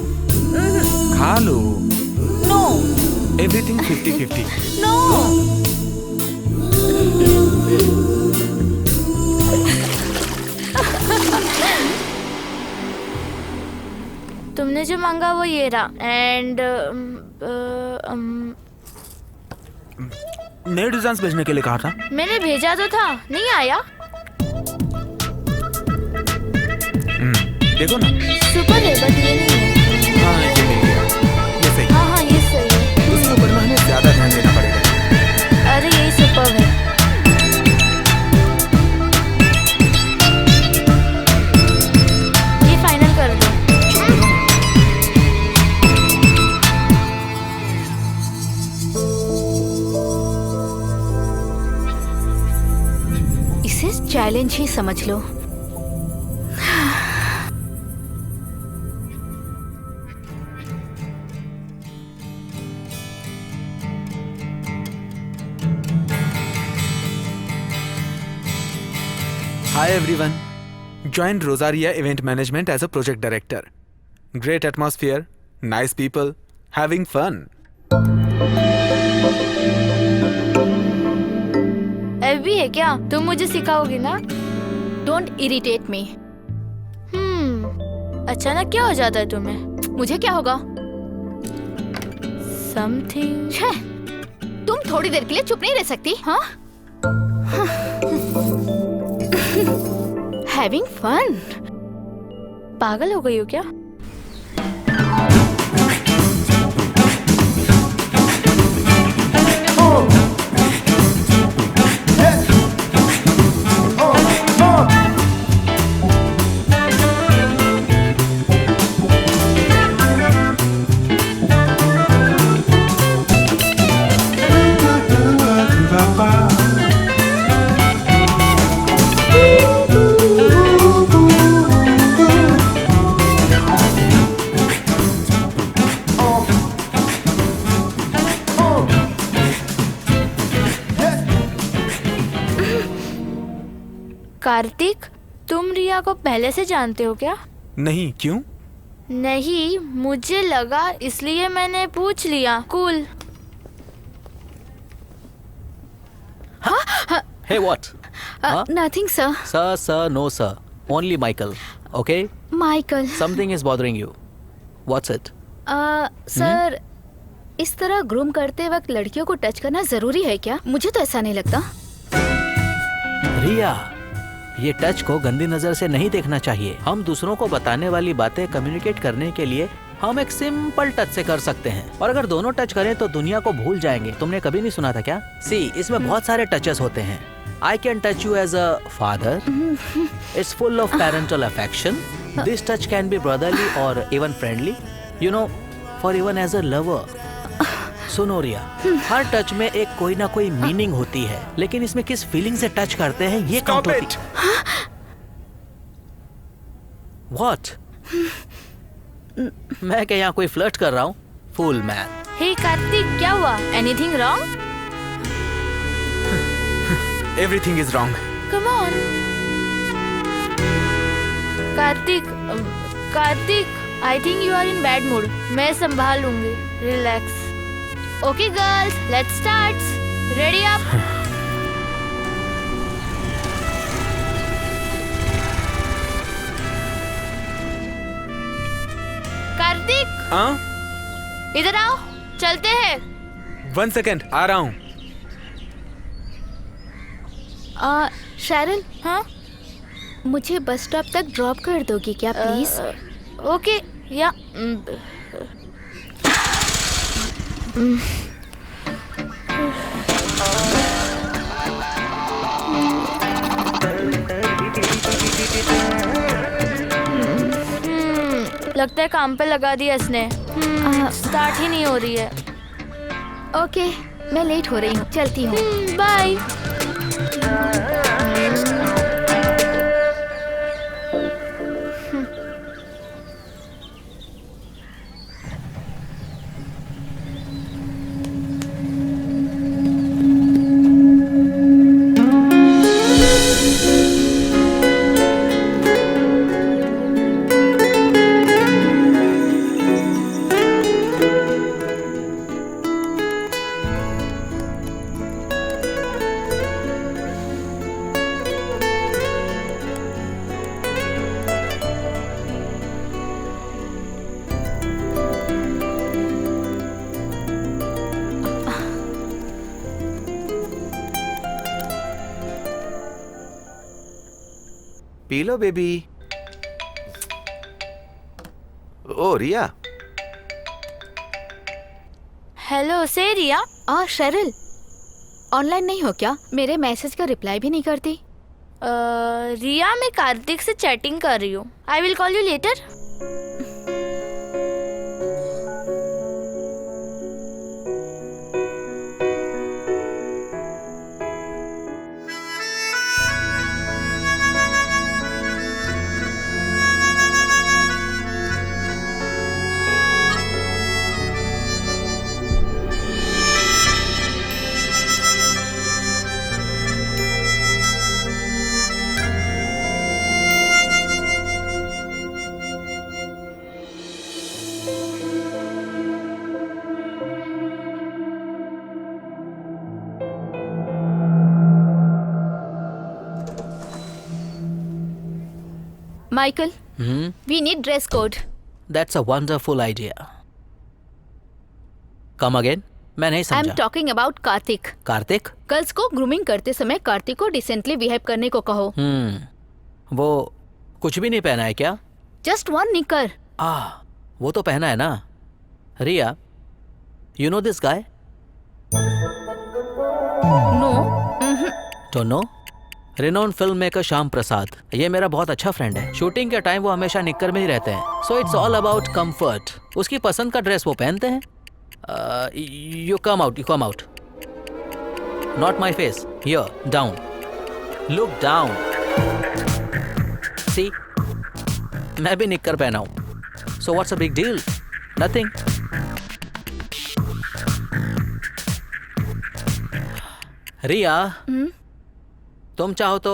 खा लो। No. Everything 50-50. No. तुमने जो मांगा वो ये रहा. And नए डिजाइन भेजने के लिए कहा था। मैंने भेजा तो था, नहीं आया. देखो ना। सुपर है बट ये नहीं है. हाँ ये मिल गया। ये सही। हाँ ये सही है. उसके ऊपर हमें ज्यादा ध्यान देना पड़ेगा। अरे यही सुपर है. ये फाइनल कर दो. इसे चैलेंज ही समझ लो। Hi everyone. Joined Rosaria Event Management as a project director. Great atmosphere, nice people, having fun. FB है क्या? तुम मुझे सिखाओगी ना? Don't irritate me. अचानक क्या हो जाता है तुम्हें? मुझे क्या होगा? Something. तुम थोड़ी देर के लिए चुप नहीं रह सकती? हाँ? Having fun. पागल हो गई हो क्या? कार्तिक, तुम रिया को पहले से जानते हो क्या? नहीं, क्यों? नहीं, मुझे लगा इसलिए मैंने पूछ लिया. Cool. Hey, what? Nothing, sir. Sir, no, sir. Only Michael. Okay? Michael. Something is bothering you. What's it? Sir, इस तरह ग्रूम करते वक्त लड़कियों को टच करना जरूरी है क्या? मुझे तो ऐसा नहीं लगता। रिया, ये टच को गंदी नजर से नहीं देखना चाहिए। हम दूसरों को बताने वाली बातें कम्युनिकेट करने के लिए हम एक सिंपल टच से कर सकते हैं, और अगर दोनों टच करें तो दुनिया को भूल जाएंगे। तुमने कभी नहीं सुना था क्या? सी, इसमें बहुत सारे टचेस होते हैं। I can touch you as a father. It's full of parental affection. This touch can be brotherly or even friendly. You know, for even as a lover. सुनो रिया, हर टच में एक कोई ना कोई मीनिंग होती है, लेकिन इसमें किस फीलिंग से टच करते हैं ये काउंट होती है। What? मैं क्या यहाँ कोई फ्लर्ट कर रहा हूँ? फूल मैन। हे कार्तिक, क्या हुआ? Anything wrong? Everything is wrong. Come on. Kartik, I think you are in bad mood. मैं संभाल लूंगी. Relax. Okay girls, let's start. Ready up. Kartik, हाँ? इधर आओ, चलते हैं. 1 second, आ रहा हूँ। शैरन, हाँ? मुझे बस स्टॉप तक ड्रॉप कर दोगी क्या प्लीज? ओके या लगता है काम पे लगा दिया इसने। स्टार्ट ही नहीं हो रही है। ओके, मैं लेट हो रही हूँ, चलती हूँ। बाय। P low baby. ओ रिया। हेलो से रिया। शेरिल, ऑनलाइन नहीं हो क्या? मेरे मैसेज का रिप्लाई भी नहीं करती। रिया, मैं कार्तिक से चैटिंग कर रही हूँ। I will call you later. Michael, we need dress code. That's a wonderful idea. Come again? मैं नहीं समझा। I'm talking about Kartik. Kartik? Girls को ग्रूमिंग करते समय कार्तिक को डिसेंटली बिहेव करने को कहो। वो कुछ भी नहीं पहना है क्या? Just one निकर। वो तो पहना है ना। Riya, you know this guy? No. Don't know? Renowned film maker Shyam Prasad, ये मेरा बहुत अच्छा फ्रेंड है। शूटिंग के टाइम वो हमेशा निक्कर में ही रहते हैं। So it's all about comfort. उसकी पसंद का ड्रेस वो पहनते हैं। You come out. Not my face, here, down, look down. See, मैं भी निक्कर पहना हूं। So what's a big deal? Nothing. Riya, तुम चाहो तो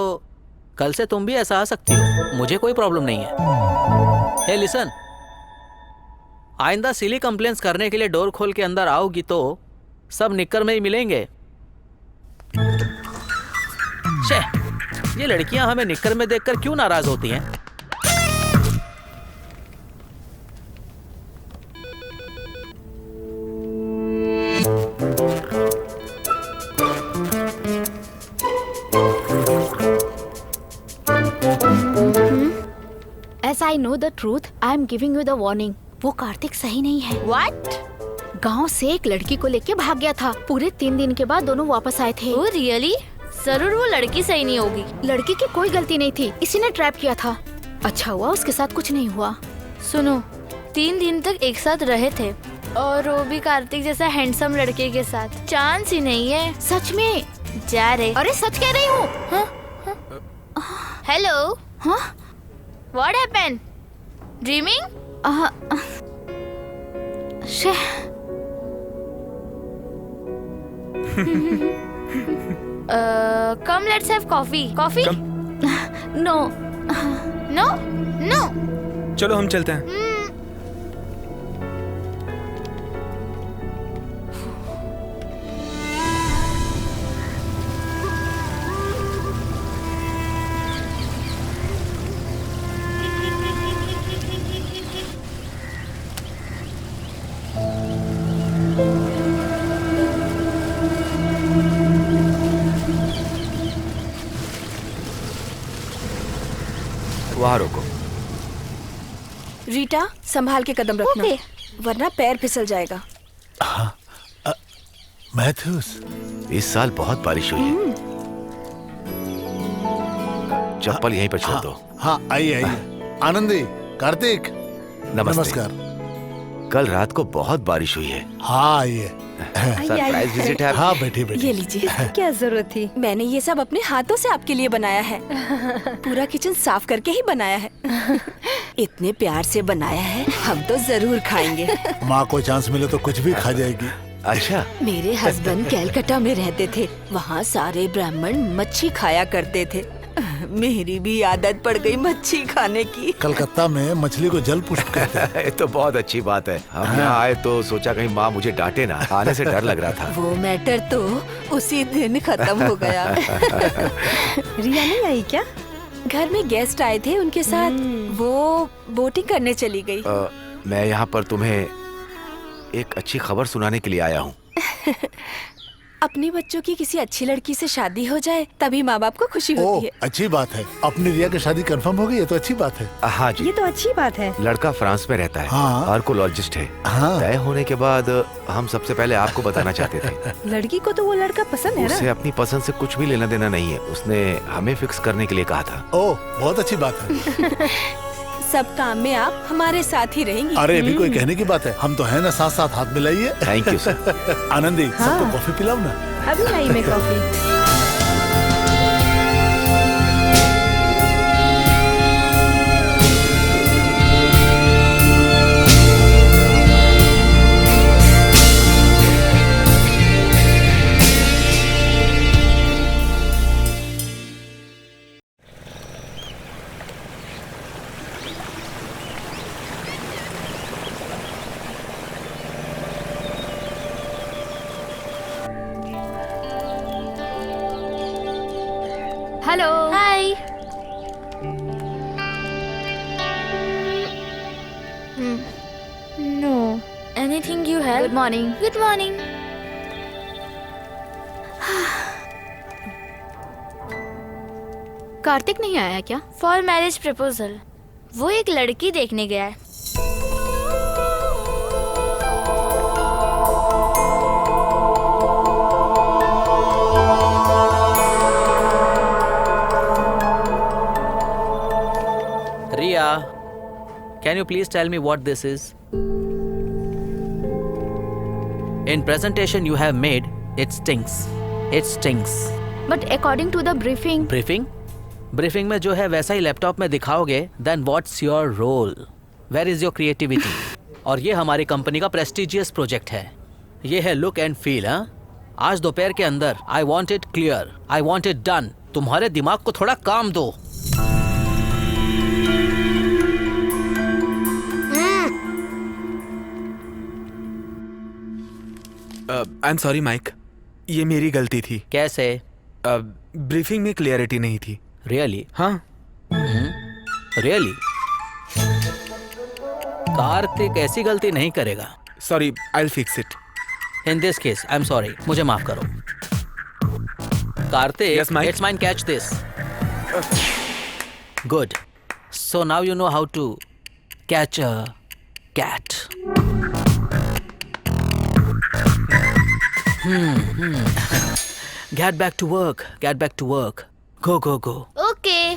कल से तुम भी ऐसा आ सकती हो, मुझे कोई प्रॉब्लम नहीं है। हे लिसन, आइंदा सिली कंप्लेंट्स करने के लिए डोर खोल के अंदर आओगी तो सब निक्कर में ही मिलेंगे। शे, ये लड़कियां हमें निक्कर में देखकर क्यों नाराज होती हैं? As I know the truth, I am giving you the warning. वो कार्तिक सही नहीं है। What? गांव से एक लड़की को लेके भाग गया था। पूरे 3 दिन के बाद दोनों वापस आए थे। Oh really? जरूर वो लड़की सही नहीं होगी। लड़की की कोई गलती नहीं थी, इसी ने ट्रैप किया था। अच्छा हुआ उसके साथ कुछ नहीं हुआ। सुनो, 3 दिन तक एक साथ रहे थे और वो भी कार्तिक जैसा हैंडसम लड़के के साथ। चांस ही नहीं है। सच में? जा रे। अरे सच कह रही हूँ। हेलो। हाँ? What happened? Dreaming? Come, let's have coffee. Coffee? No. No? No. चलो हम चलते हैं। वहां रोको। बेटा संभाल के कदम रखना, वरना पैर फिसल जाएगा। मैथ्यूस, इस साल बहुत बारिश हुई है। चप्पल यहीं पर छोड़ दो। हाँ आइए आइए। आनंदी, कार्तिक, नमस्कार। कल रात को बहुत बारिश हुई है। हाँ आइए। सरप्राइज विजिट है। हाँ बैठिए बैठिए। ये लीजिए। क्या जरूरत थी? मैंने ये सब अपने हाथों से आपके लिए बनाया है। पूरा किचन साफ करके ही बनाया है। इतने प्यार से बनाया है, हम तो जरूर खाएंगे। माँ को चांस मिले तो कुछ भी खा जाएगी। अच्छा, मेरे हस्बैंड कैलकाटा में रहते थे, वहाँ सारे ब्राह्मण मच्छी खाया करते थे। मेरी भी आदत पड़ गई मच्छी खाने की। कलकत्ता में मछली को जल पुष्प कहते हैं। ये तो बहुत अच्छी बात है। हम यहाँ आए तो सोचा कहीं माँ मुझे डांटे ना, आने से डर लग रहा था। वो मैटर तो उसी दिन खत्म हो गया। रिया नहीं आई क्या? घर में गेस्ट आए थे, उनके साथ वो बोटिंग करने चली गई। मैं यहाँ पर तुम्हें एक अच्छी खबर सुनाने के लिए आया हूँ। अपने बच्चों की किसी अच्छी लड़की से शादी हो जाए तभी माँ बाप को खुशी होती है। अच्छी बात है। अपनी रिया की शादी कंफर्म हो गई, ये तो अच्छी बात है। हाँ जी, ये तो अच्छी बात है। लड़का फ्रांस में रहता है, हाँ। आर्कोलॉजिस्ट है। हाँ। तय होने के बाद हम सबसे पहले आपको बताना चाहते थे। लड़की को तो वो लड़का पसंद है उसे ना? अपनी पसंद से कुछ भी लेना देना नहीं है, उसने हमें फिक्स करने के लिए कहा था। ओह बहुत अच्छी बात है। सब काम में आप हमारे साथ ही रहेंगी। अरे अभी कोई कहने की बात है, हम तो है ना, साथ साथ हाथ मिलाइए। Thank you sir. आनंदी, हाँ। सबको कॉफी पिलाओ ना। अभी आई मैं coffee. Hello. Hi. No, anything you have? Good morning. Good morning. Kartik नहीं आया क्या? For marriage proposal. वो एक लड़की देखने गया है। Riya, can you please tell me what this is? In presentation you have made, it stinks. It stinks. But according to the briefing. Briefing? Briefing में जो है वैसा ही लैपटॉप में दिखाओगे, then what's your role? Where is your creativity? और ये हमारी company का प्रेस्टिजियस प्रोजेक्ट है। ये है लुक एंड फील। हाँ, आज दोपहर के अंदर I want it clear. I want it done. तुम्हारे दिमाग को थोड़ा काम दो। आई एम सॉरी माइक, ये मेरी गलती थी। कैसे? ब्रीफिंग में क्लियरिटी नहीं थी। रियली? हाँ। रियली? कार्तिक ऐसी गलती नहीं करेगा। Sorry, I will fix it. In this case I am sorry, मुझे माफ करो। Kartik, Yes, Mike? Let's mind catch this. Good. So now you know how to catch a cat. Get back to work. Get back to work. Go, go, go. Okay.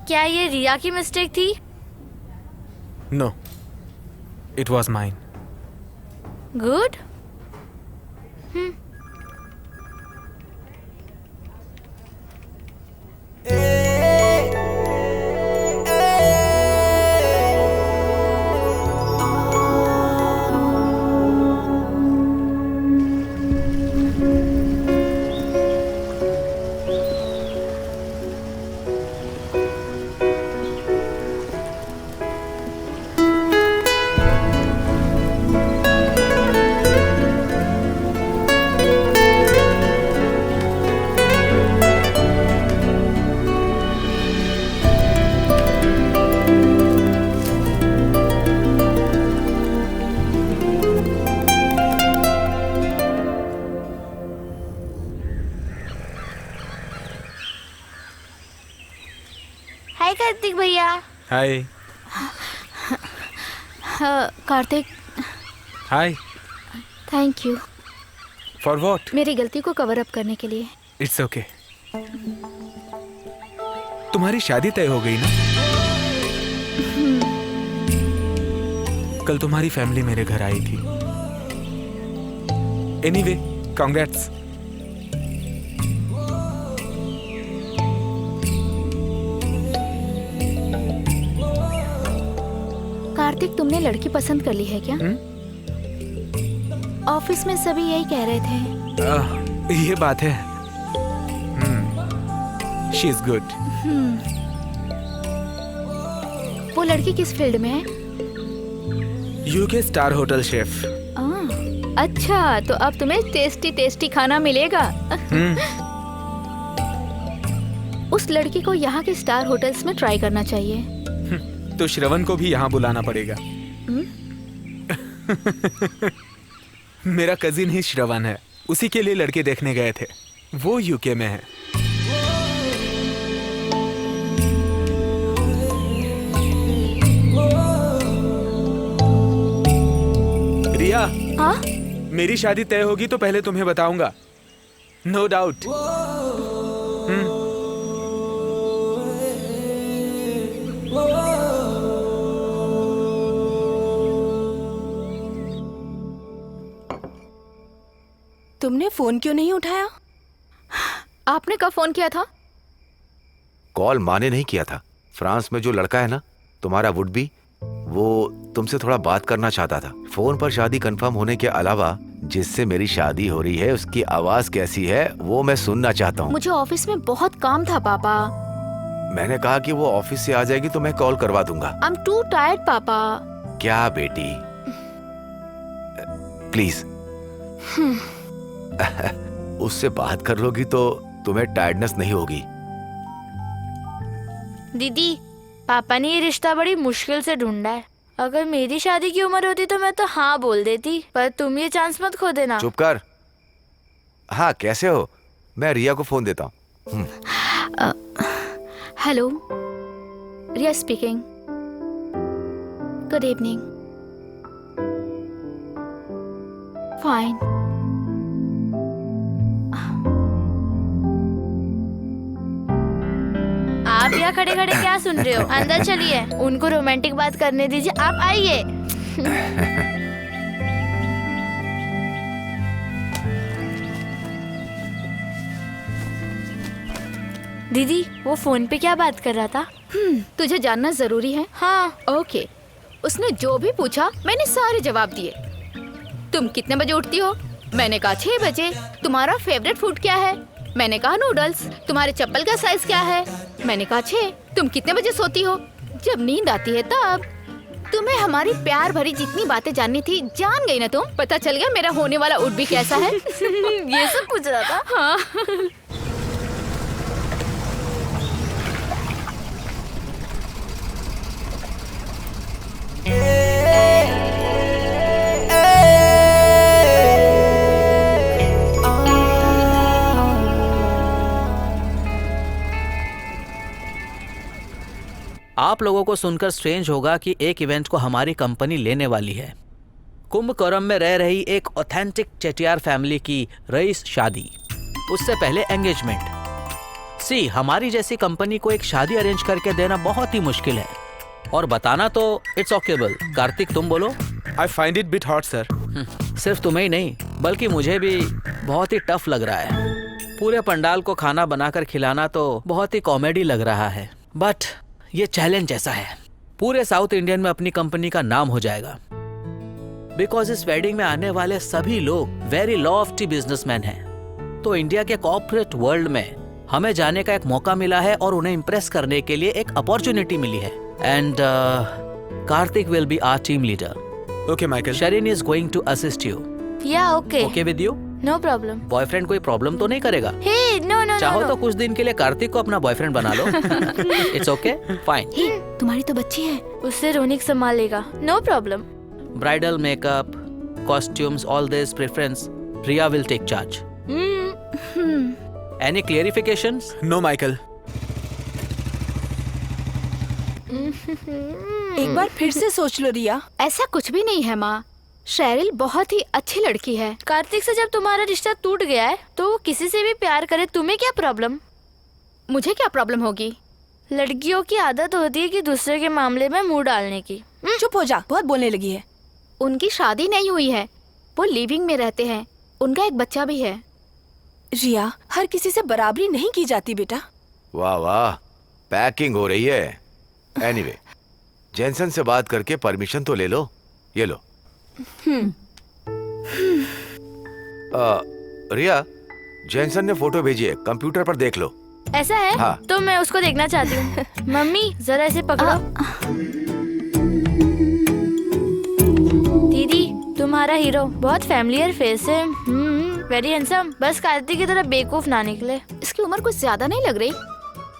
क्या ये रिया की mistake थी? No, it was mine. Good. भैया। Hi. Kartik, hi. Thank you for what? मेरी गलती को cover up करने के लिए। It's okay. तुम्हारी शादी तय हो गई ना? कल तुम्हारी फैमिली मेरे घर आई थी। Anyway, congrats. कार्तिक, तुमने लड़की पसंद कर ली है क्या? ऑफिस में सभी यही कह रहे थे। ये बात है। She is good. वो लड़की किस फील्ड में है? UK star hotel chef. अच्छा, तो अब तुम्हें टेस्टी टेस्टी खाना मिलेगा। उस लड़की को यहाँ के स्टार होटल्स में ट्राई करना चाहिए। तो श्रवण को भी यहाँ बुलाना पड़ेगा। मेरा कजिन ही श्रवण है, उसी के लिए लड़के देखने गए थे। वो यूके में है। रिया, हाँ? मेरी शादी तय होगी तो पहले तुम्हें बताऊंगा, नो डाउट। तुमने फोन क्यों नहीं उठाया? आपने कब फोन किया था? कॉल माँ ने नहीं किया था। फ्रांस में जो लड़का है ना, तुम्हारा वुड बी, वो तुमसे थोड़ा बात करना चाहता था। फोन पर शादी कंफर्म होने के अलावा जिससे मेरी शादी हो रही है उसकी आवाज कैसी है वो मैं सुनना चाहता हूँ। मुझे ऑफिस में बहुत काम था पापा। मैंने कहा कि वो ऑफिस से आ जाएगी तो मैं कॉल करवा दूंगा। आई एम टू टायर्ड पापा। क्या बेटी, प्लीज उससे बात कर लोगी तो तुम्हें टायर्डनेस नहीं होगी। दीदी, पापा ने ये रिश्ता बड़ी मुश्किल से ढूंढा है। अगर मेरी शादी की उम्र होती तो मैं तो हाँ बोल देती, पर तुम ये चांस मत खो देना। चुप कर। हाँ, कैसे हो? मैं रिया को फोन देता हूँ। हेलो, रिया स्पीकिंग। Good evening. फाइन। आप यहाँ खड़े खड़े क्या सुन रहे हो? अंदर चलिए, उनको रोमांटिक बात करने दीजिए। आप आइए। दीदी, वो फोन पे क्या बात कर रहा था? तुझे जानना जरूरी है? हाँ। ओके। उसने जो भी पूछा मैंने सारे जवाब दिए। तुम कितने बजे उठती हो? मैंने कहा 6 बजे। तुम्हारा फेवरेट फूड क्या है? मैंने कहा नूडल्स। तुम्हारे चप्पल का साइज क्या है? मैंने कहा 6। तुम कितने बजे सोती हो? जब नींद आती है तब। तुम्हें हमारी प्यार भरी जितनी बातें जाननी थी जान गई ना तुम। पता चल गया मेरा होने वाला उठ भी कैसा है। ये सब पूछ रहा था? हाँ। आप लोगों को सुनकर स्ट्रेंज होगा कि एक इवेंट को हमारी कंपनी लेने वाली है। कुंभकोणम में रह रही एक ऑथेंटिक चेटियार फैमिली की रईस शादी, उससे पहले एंगेजमेंट। सी, हमारी जैसी कंपनी को एक शादी अरेंज करके देना बहुत ही मुश्किल है, और बताना तो इट्स ऑकेबल। कार्तिक, तुम बोलो। I find it bit hot sir. सिर्फ तुम्हें ही नहीं बल्कि मुझे भी बहुत ही टफ लग रहा है। पूरे पंडाल को खाना बनाकर खिलाना तो बहुत ही कॉमेडी लग रहा है, बट ये चैलेंज ऐसा है, पूरे साउथ इंडियन में अपनी कंपनी का नाम हो जाएगा। बिकॉज इस वेडिंग में आने वाले सभी लोग वेरी लॉफ्टी बिजनेसमैन हैं। तो इंडिया के कॉर्पोरेट वर्ल्ड में हमें जाने का एक मौका मिला है और उन्हें इम्प्रेस करने के लिए एक अपॉर्चुनिटी मिली है। And Kartik will be our team leader. Okay Michael. Shireen is going to assist you. या okay. Okay with you? No problem. Boyfriend कोई प्रॉब्लम तो नहीं करेगा? Hey no no. चाहो नो, तो कुछ दिन के लिए कार्तिक को अपना बॉयफ्रेंड बना लो। It's okay, fine. तुम्हारी तो बच्ची है, उससे रोनिक संभालेगा। No problem. Bridal makeup, costumes, all this preference Riya will take charge. Any clarifications? No Michael. एक बार फिर से सोच लो रिया। ऐसा कुछ भी नहीं है माँ, शेरिल बहुत ही अच्छी लड़की है। कार्तिक से जब तुम्हारा रिश्ता टूट गया है तो वो किसी से भी प्यार करे, तुम्हें क्या प्रॉब्लम? मुझे क्या प्रॉब्लम होगी? लड़कियों की आदत होती है कि दूसरे के मामले में मुंह डालने की। चुप हो जा, बहुत बोलने लगी है। उनकी शादी नहीं हुई है, वो लिविंग में रहते हैं, उनका एक बच्चा भी है। रिया, हर किसी से बराबरी नहीं की जाती बेटा। वाह वाह, पैकिंग हो रही है। एनीवे, जेनसन से बात करके परमिशन तो ले लो। ये लो। रिया, जेनसन ने फोटो भेजी है, कंप्यूटर पर देख लो। ऐसा है? हाँ। तो मैं उसको देखना चाहती हूँ। मम्मी जरा ऐसे पकड़ो। दीदी, तुम्हारा हीरो बहुत फैमिलियर फेस है, वेरी हैंडसम। बस कार्तिक की तरह बेवकूफ ना निकले। इसकी उम्र कुछ ज्यादा नहीं लग रही?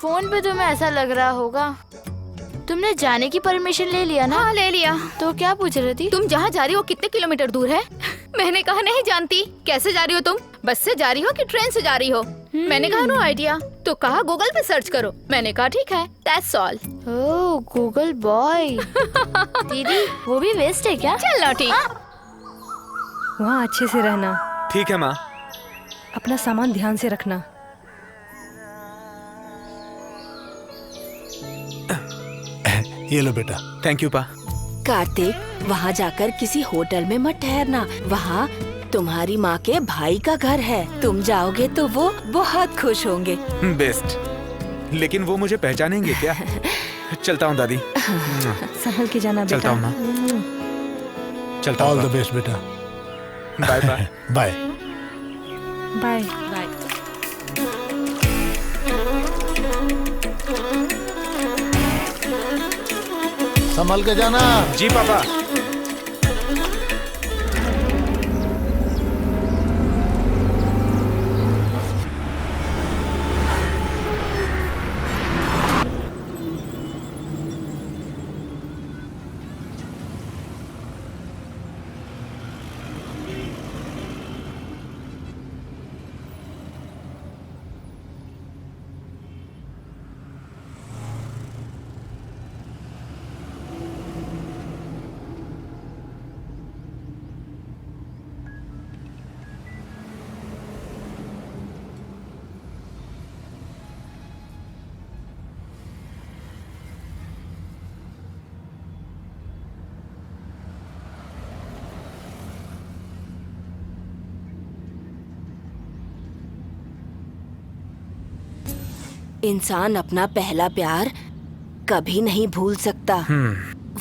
फोन पे तुम्हें ऐसा लग रहा होगा। तुमने जाने की परमिशन ले लिया ना? हाँ, ले लिया। तो क्या पूछ रही थी? तुम जहाँ जा रही हो कितने किलोमीटर दूर है? मैंने कहा नहीं जानती। कैसे जा रही हो तुम? बस से जा रही हो कि ट्रेन से जा रही हो? मैंने कहा नो आइडिया। तो कहा गूगल पे सर्च करो। मैंने कहा ठीक है, that's all. Oh Google boy. दीदी, वो भी वेस्ट है क्या? चलो ठीक। वहाँ अच्छे से रहना, ठीक है माँ। अपना सामान ध्यान से रखना। ये लो बेटा। थैंक यू पा। कार्तिक, वहाँ जाकर किसी होटल में मत ठहरना। वहाँ तुम्हारी माँ के भाई का घर है। तुम जाओगे तो वो बहुत खुश होंगे। बेस्ट। लेकिन वो मुझे पहचानेंगे क्या? चलता हूँ दादी। संभल के जाना बेटा। चलता हूँ माँ। चलता हूँ। ऑल द बेस्ट बेटा। Bye bye. Bye bye. संभल के जाना। जी पापा। इंसान अपना पहला प्यार कभी नहीं भूल सकता।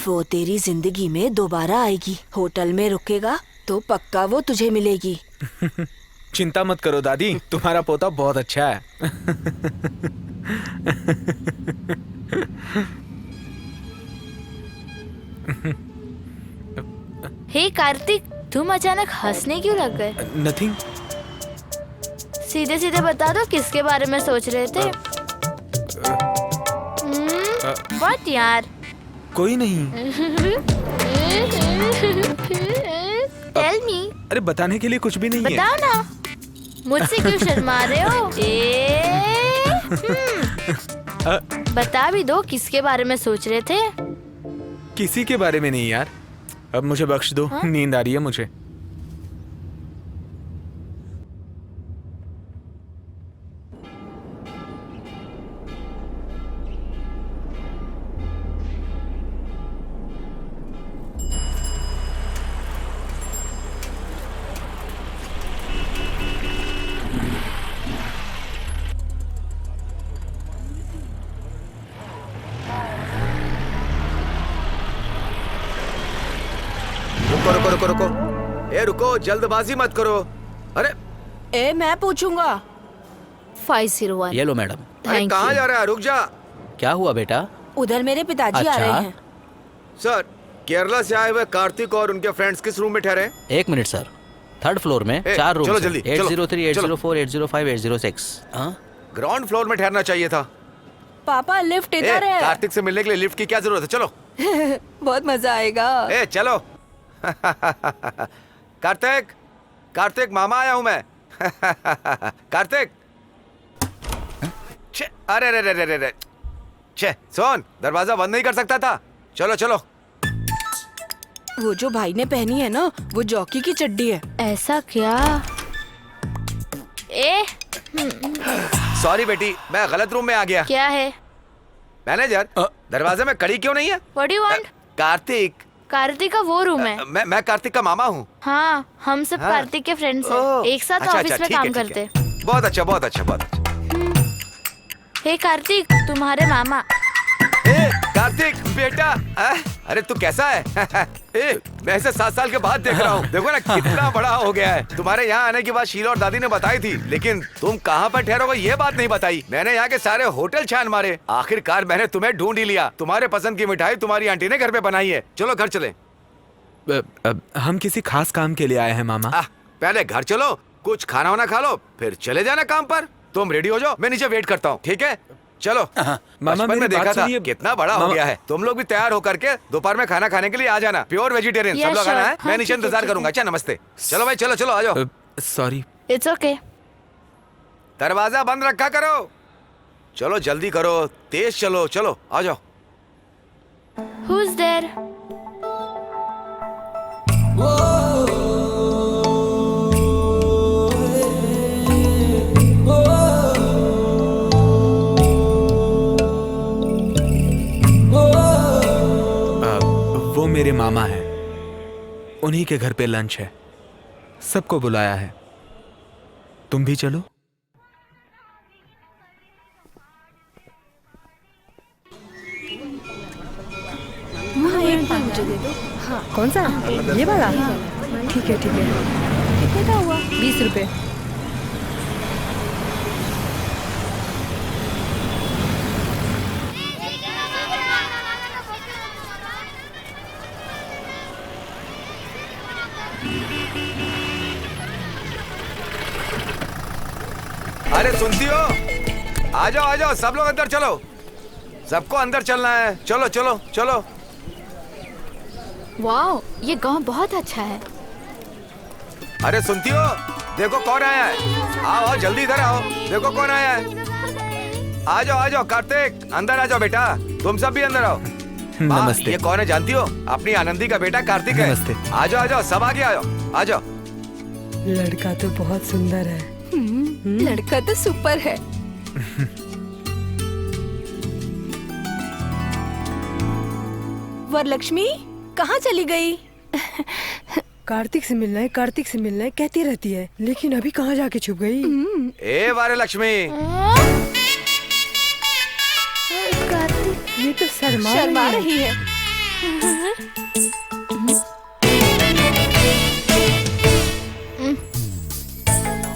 वो तेरी जिंदगी में दोबारा आएगी। होटल में रुकेगा तो पक्का वो तुझे मिलेगी। चिंता मत करो दादी, तुम्हारा पोता बहुत अच्छा है। हे कार्तिक, तुम अचानक हंसने क्यों लग गए? नथिंग। सीधे सीधे बता दो किसके बारे में सोच रहे थे? व्हाट यार? कोई नहीं। Tell me. अरे बताने के लिए कुछ भी नहीं है। बताओ ना, मुझसे क्यों शर्मा रहे हो? बता भी दो किसके बारे में सोच रहे थे? किसी के बारे में नहीं यार। अब मुझे बख्श दो। नींद आ रही है मुझे। रुको रुको रुको। ए रुको, जल्दबाजी मत करो। अरे ए मैं पूछूंगा। 501। ये लो मैडम। अरे Thank कहाँ you. जा रहा है? रुक जा। क्या हुआ बेटा? उधर मेरे पिताजी आ अच्छा। रहे हैं। सर, केरला से आए हुए कार्तिक और उनके फ्रेंड्स किस रूम में ठहरे हैं? एक मिनट सर, थर्ड फ्लोर में 4 रूम। चलो जल्दी, चलो, 803, चलो। 804, 805, 806। हाँ? ग्राउंड फ्लोर में ठहरना चाहिए था। पापा लिफ्ट ए, इधर है। कार्तिक से मिलने के लिए लिफ्ट की क्या जरूरत है? चलो। बहुत मजा आएगा। ए चलो। कार्तिक, कार्तिक मामा आया हूं मैं। कार्तिक। अरे रे रे रे रे। छे सुन, दरवाजा बंद नहीं कर सकता था। चलो चलो। वो जो भाई ने पहनी है ना, वो जॉकी की चड्डी है। ऐसा क्या? ए सॉरी बेटी, मैं गलत रूम में आ गया। क्या है? मैनेजर, दरवाजे में कड़ी क्यों नहीं है? What do you want? Kartik. Kartik का वो रूम है। मैं कार्तिक का मामा हूँ। हाँ, हम सब हाँ। कार्तिक के फ्रेंड्स हैं। ओह, एक साथ अच्छा, ऑफिस अच्छा, में ठीक है, काम ठीक करते। है। बहुत अच्छा, बहुत अच्छा, बहुत अच्छा। हे कार्तिक, तुम्हारे मामा। ए, कार्तिक बेटा, अरे तू कैसा है? ए, मैं इसे 7 साल के बाद देख रहा हूँ। देखो ना कितना बड़ा हो गया है। तुम्हारे यहाँ आने की बात शीला और दादी ने बताई थी, लेकिन तुम कहाँ पर ठहरोगे ये बात नहीं बताई। मैंने यहाँ के सारे होटल छान मारे, आखिरकार मैंने तुम्हें ढूंढ ही लिया। तुम्हारे पसंद की मिठाई तुम्हारी आंटी ने घर पे बनाई है। चलो घर चले। हम किसी खास काम के लिए आए हैं मामा। पहले घर चलो, कुछ खाना वाना खा लो, फिर चले जाना काम पर। तुम रेडी हो जाओ, मैं नीचे वेट करता हूँ, ठीक है? चलो। मामा बचपन मेरी में देखा बात था सुनिए। कितना बड़ा हो गया है। तुम लोग भी तैयार होकर के दोपहर में खाना खाने के लिए आ जाना। प्योर वेजिटेरियन सब लोग आना है। मैं नीचे इंतजार करूंगा। अच्छा नमस्ते। चलो भाई, चलो चलो आ जाओ। सॉरी। It's okay. दरवाजा बंद रखा करो। चलो जल्दी करो, तेज चलो, चलो आ जाओ। Who is there? वो मेरे मामा हैं। उन्हीं के घर पे लंच है। सबको बुलाया है। तुम भी चलो। हाँ, एक पान मुझे दे दो। हाँ। कौन सा? ये वाला? ठीक है ठीक है। कितने का हुआ? 20 रुपए। अरे सुनती हो? आ जाओ सब लोग अंदर चलो। सबको अंदर चलना है। चलो चलो चलो। वाओ, ये गांव बहुत अच्छा है। अरे सुनती हो? देखो कौन आया है। आओ आओ जल्दी इधर आओ। देखो कौन आया है। आ जाओ कार्तिक, अंदर आ जाओ बेटा। तुम सब भी अंदर आओ। नमस्ते। ये कौन है जानती हो? अपनी आनंदी का बेटा कार्तिक है। नमस्ते। आ जाओ सब आगे आ जाओ। लड़का तो बहुत सुंदर है। लड़का तो सुपर है। वरलक्ष्मी कहाँ चली गई? कार्तिक से मिलना है, कार्तिक से मिलना है कहती रहती है, लेकिन अभी कहाँ जाके छुप गई? ए वरलक्ष्मी, ये तो शर्मा रही है।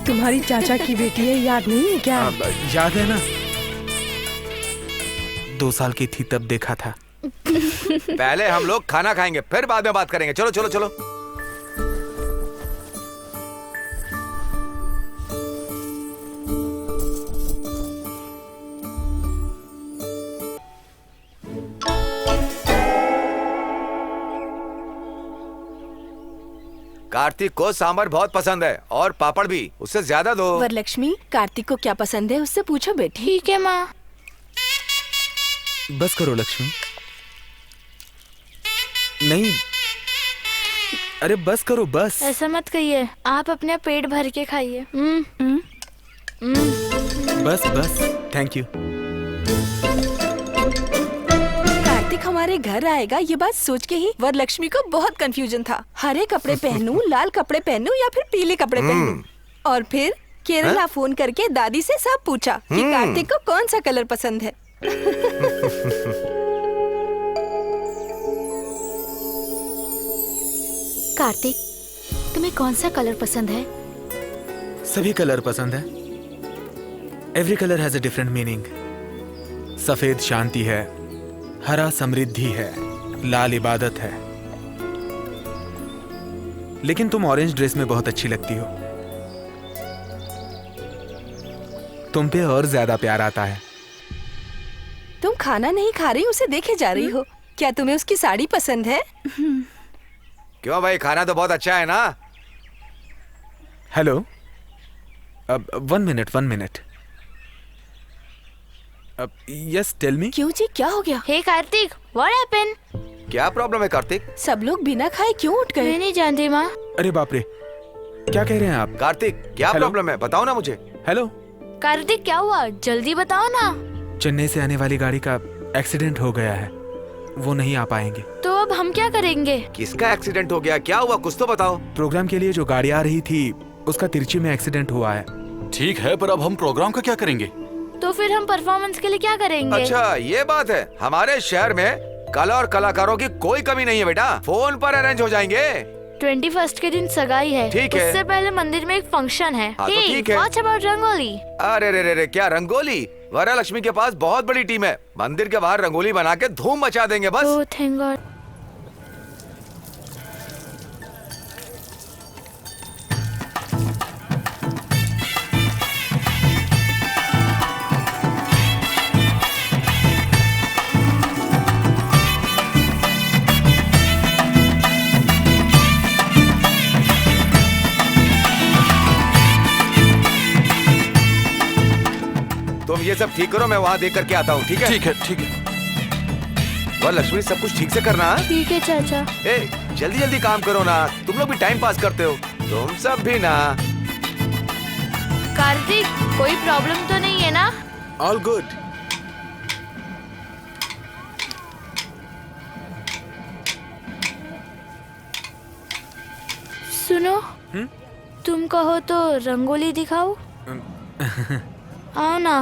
तुम्हारी चाचा की बेटी है, याद नहीं है क्या? याद है ना, 2 साल की थी तब देखा था। पहले हम लोग खाना खाएंगे, फिर बाद में बात करेंगे। चलो चलो चलो। कार्तिक को सांभर बहुत पसंद है और पापड़ भी, उससे ज्यादा दो। वरलक्ष्मी, कार्तिक को क्या पसंद है उससे पूछो बेटी। ठीक है माँ। बस करो लक्ष्मी। नहीं, अरे बस करो बस। ऐसा मत कहिए, आप अपने पेट भर के खाइए। बस बस, थैंक यू। कार्तिक हमारे घर आएगा, ये बात सोच के ही वरलक्ष्मी को बहुत कंफ्यूजन था। हरे कपड़े पहनूं, लाल कपड़े पहनूं या फिर पीले कपड़े पहनूं। और फिर केरला फोन करके दादी से सब पूछा कि कार्तिक को कौन सा कलर पसंद है। कार्तिक, तुम्हें कौन सा कलर पसंद है? सभी कलर पसंद है। Every colour has a different meaning. सफेद शांति है, हरा समृद्धि है, लाल इबादत है। लेकिन तुम ऑरेंज ड्रेस में बहुत अच्छी लगती हो। तुम पे और ज्यादा प्यार आता है। तुम खाना नहीं खा रही, उसे देखे जा रही हो। क्या तुम्हें उसकी साड़ी पसंद है? क्यों भाई, खाना तो बहुत अच्छा है ना। हेलो, अब 1 मिनट। Yes tell me. क्यों जी, क्या हो गया? हे कार्तिक, व्हाट हैपेंड? क्या प्रॉब्लम है कार्तिक? सब लोग बिना खाए क्यों उठ गए? मैं नहीं जानती माँ। अरे बाप रे, क्या कह रहे हैं आप? कार्तिक क्या हेलो? प्रॉब्लम है, बताओ ना मुझे। हेलो, कार्तिक क्या हुआ, जल्दी बताओ ना। चेन्नई से आने वाली गाड़ी का एक्सीडेंट हो गया है, वो नहीं आ पाएंगे। तो अब हम क्या करेंगे? किसका एक्सीडेंट हो गया, क्या हुआ, कुछ तो बताओ। प्रोग्राम के लिए जो गाड़ी आ रही थी उसका तिरची में एक्सीडेंट हुआ है। ठीक है, पर अब हम प्रोग्राम का क्या करेंगे? तो फिर हम परफॉर्मेंस के लिए क्या करेंगे? अच्छा ये बात है, हमारे शहर में कला और कलाकारों की कोई कमी नहीं है बेटा, फोन पर अरेंज हो जाएंगे। 21 के दिन सगाई है, ठीक है। उससे पहले मंदिर में एक फंक्शन है। हाँ, तो ठीक है। What about rangoli? अरे रे रे रे, क्या रंगोली? वरलक्ष्मी के पास बहुत बड़ी टीम है, मंदिर के बाहर रंगोली बना के धूम मचा देंगे बस। Oh thank God. तुम ये सब ठीक करो, मैं वहाँ देख करके आता हूँ, ठीक है? ठीक है, ठीक है। वरलक्ष्मी सब कुछ ठीक से करना। हाँ? ठीक है चाचा। ए, जल्दी जल्दी काम करो ना, तुम लोग भी टाइम पास करते हो, तुम सब भी ना। कार्तिक कोई प्रॉब्लम तो नहीं है ना? All good. सुनो, तुम कहो तो रंगोली दिखाओ। आओ ना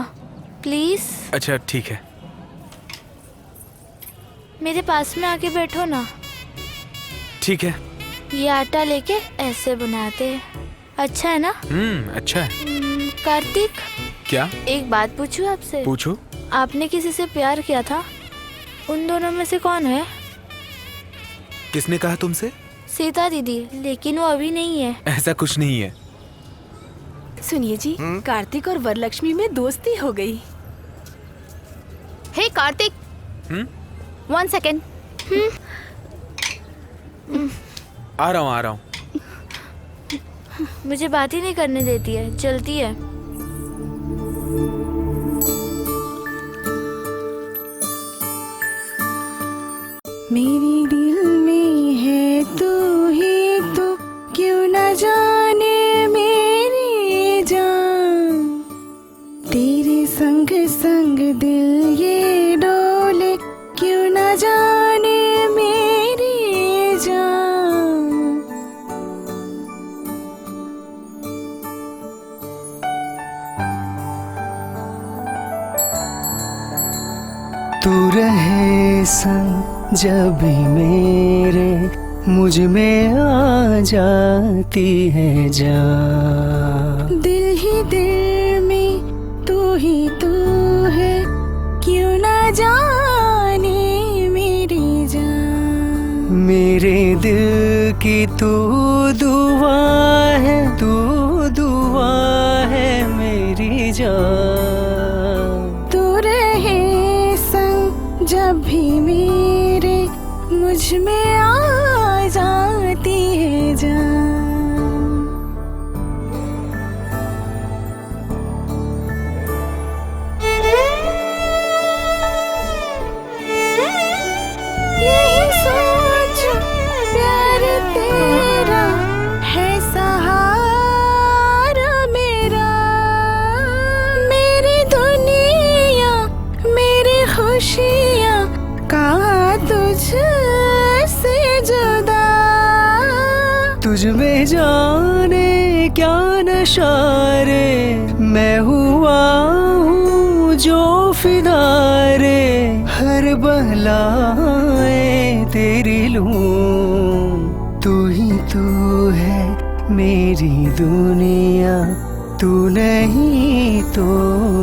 प्लीज। अच्छा ठीक है। मेरे पास में आके बैठो ना। ठीक है। ये आटा लेके ऐसे बनाते हैं, अच्छा है ना? अच्छा है। कार्तिक क्या? एक बात पूछूं आपसे? पूछो। आपने किसी से प्यार किया था, उन दोनों में से कौन है? किसने कहा तुमसे? सीता दीदी, लेकिन वो अभी नहीं है। ऐसा कुछ नहीं है। सुनिए जी, कार्तिक और वरलक्ष्मी में दोस्ती हो गई। हे कार्तिक, 1 सेकेंड। आ रहा हूँ। मुझे बात ही नहीं करने देती है, चलती है। मेरी दिल में है तू ही तू, क्यों न जाने मेरी जान। तेरे संग संग दिल ये डोले, क्यों न जाने मेरी जान। तू रहे संग जब भी मेरे, मुझ में आ जाती है जान। दिल ही दिल में तू ही तू है, क्यों न जाने मेरी जान। मेरे दिल की तू दुआ है, तू दुआ है मेरी जान। तू रहे संग जब भी मेरे, मुझ में आ जाती है जान। यही सोच प्यार तेरा है सहारा मेरा। मेरी दुनिया मेरी खुशियाँ कहाँ तुझसे जुदा। तुझ में जाने क्या नशा रे, मैं हुआ हूँ जो फिदा रे। हर बहलाए तेरी लूं, तू ही तू है मेरी दुनिया। तू नहीं तो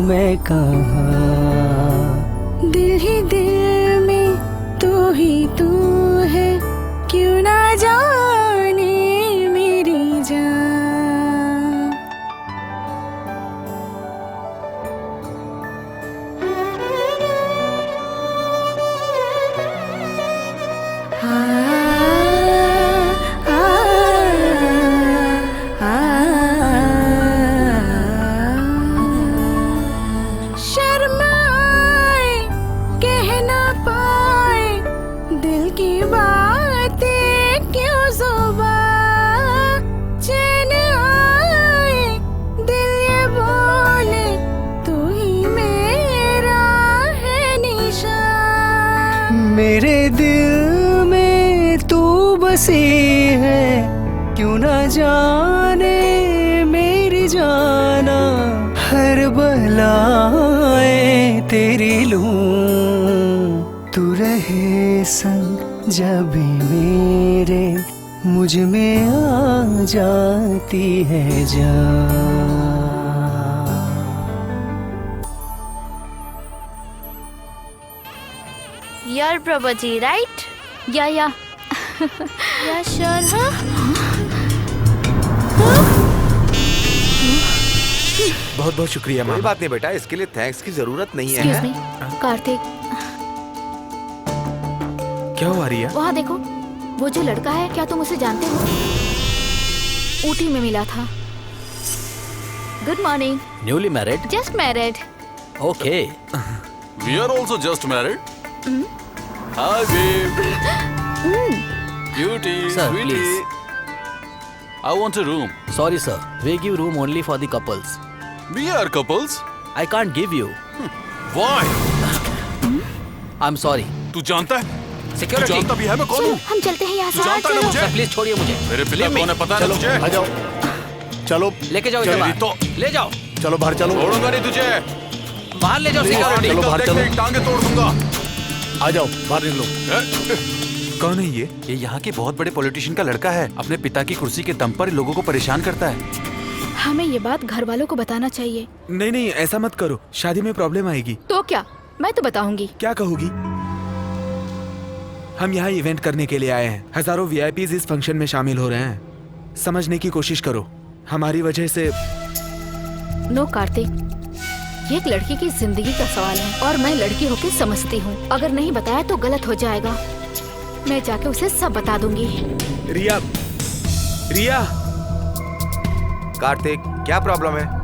मैं कहाँ। दिल ही दिल में तू ही तू है, क्यों ना जाने मेरी जान। शर्म सी है क्यों ना जाने मेरी जाना, हर बलाए तेरी लूं, तू रहे संग जब भी मेरे, मुझ में आ जाती है जान। यार प्रभजी राइट? या या श्योर? हाँ बहुत बहुत शुक्रिया कोई मामा। बात नहीं बेटा, इसके लिए थैंक्स की जरूरत नहीं एक्सक्यूज है। मी कार्तिक, क्या हुआ रिया? वहाँ देखो, वो जो लड़का है, क्या तुम उसे जानते हो? ऊटी में मिला था। Good morning. Newly married? Just married. Okay. We are also just married. Hi, babe. Cutie, Sir, sweetie. please. I want a room. Sorry sir, we give room only for the couples. We are couples. I can't give you. Why? I'm sorry. तू जानता है? तू Security. जानता भी है मैं कौन चलो हूँ? हम चलते हैं यहाँ तू से। जानता है ना मुझे? सर प्लीज छोड़िए मुझे। मेरे पिता Leave me. कौन है पता है ना तुझे? आ जाओ, चलो लेके जाओ इसे चल, बाहर। तो ले जाओ, चलो बाहर चलो, छोड़ूंगा नहीं तुझे। बाहर ले जाओ सिक्योरिटी। चलो, बाहर देख चलो। तेरी टांगे तोड़ दूंगा। आ जाओ बाहर निकलो। कौन है ये? ये यहाँ के बहुत बड़े पॉलिटिशियन का लड़का है। अपने पिता की कुर्सी के दम पर लोगों को परेशान करता है। हमें ये बात घर वालों को बताना चाहिए। नहीं नहीं ऐसा मत करो, शादी में प्रॉब्लम आएगी। तो क्या, मैं तो बताऊंगी। क्या कहोगी? हम यहाँ इवेंट करने के लिए आए हैं। हजारों वीआईपीज इस फंक्शन में शामिल हो रहे हैं। समझने की कोशिश करो, हमारी वजह से। नो कार्तिक, ये एक लड़की की जिंदगी का सवाल है और मैं लड़की होके समझती हूँ। अगर नहीं बताया तो गलत हो जाएगा। मैं जाके उसे सब बता दूंगी। रिया, रिया, कार्तिक, क्या प्रॉब्लम है?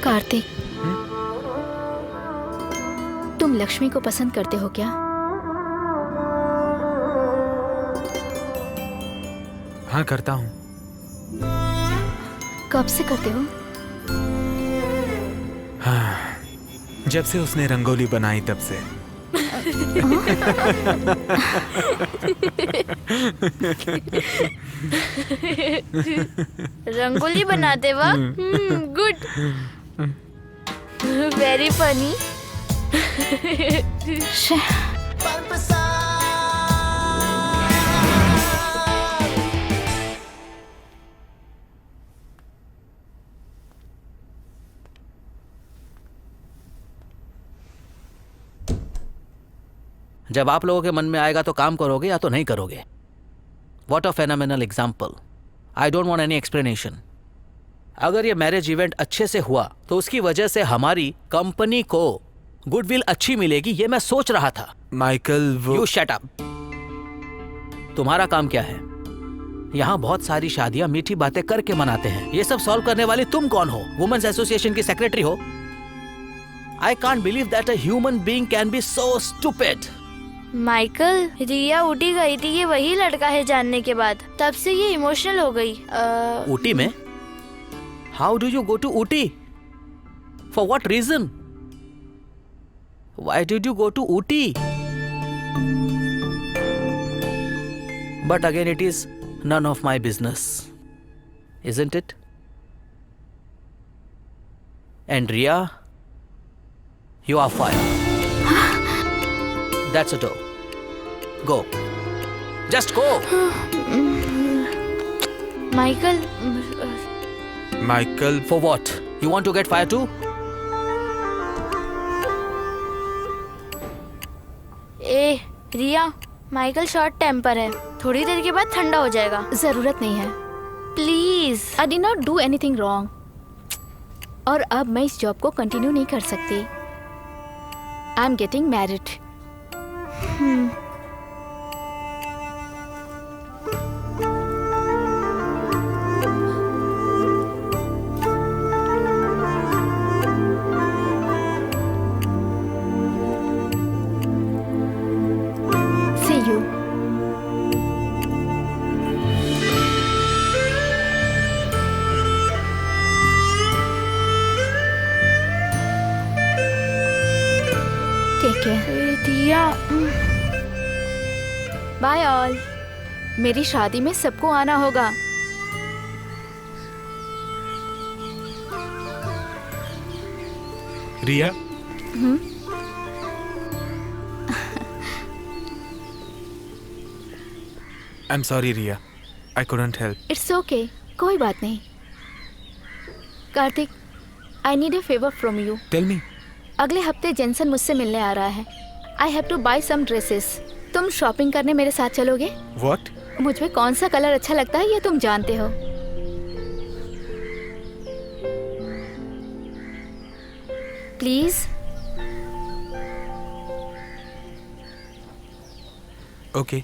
कार्तिक, तुम लक्ष्मी को पसंद करते हो क्या? हाँ करता हूँ। कब से करते हो? हाँ, जब से उसने रंगोली बनाई तब से। रंगोली बनाते वक्त गुड, वेरी फनी। जब आप लोगों के मन में आएगा तो काम करोगे या तो नहीं करोगे। What a phenomenal example. I don't want any explanation. अगर ये मैरिज इवेंट अच्छे से हुआ तो उसकी वजह से हमारी कंपनी को गुडविल अच्छी मिलेगी, ये मैं सोच रहा था। माइकल वो You shut up. तुम्हारा काम क्या है? यहाँ बहुत सारी शादियां मीठी बातें करके मनाते हैं। ये सब सॉल्व करने वाली तुम कौन हो? वुमेन्स एसोसिएशन की सेक्रेटरी हो? I can't believe that a human being can be so stupid. Michael, Riya Ooty गई थी, ये वही लड़का है जानने के बाद तब से ये इमोशनल हो गई। ऊटी में? How do you go to Ooty? For what reason? Why did you go to Ooty? But again, it is none of my business, isn't it? And Riya, you are fired. That's a door. Go. Just go. Michael, Michael For what? You want to get fired too? ए Riya, Michael short temper है, थोड़ी देर के बाद ठंडा हो जाएगा। जरूरत नहीं है। Please. I did not do anything wrong. और अब मैं इस जॉब को कंटिन्यू नहीं कर सकती। I am getting married. See you. Take care. Riya, bye all. मेरी शादी में सबको आना होगा। Riya, I am sorry Riya, I couldn't help. It's okay, कोई बात नहीं। Kartik, I need a favour from you. Tell me. अगले हफ्ते जेंसन मुझसे मिलने आ रहा है। I have to buy some dresses. तुम शॉपिंग करने मेरे साथ चलोगे? व्हाट? मुझ में कौन सा कलर अच्छा लगता है ये तुम जानते हो। प्लीज। ओके।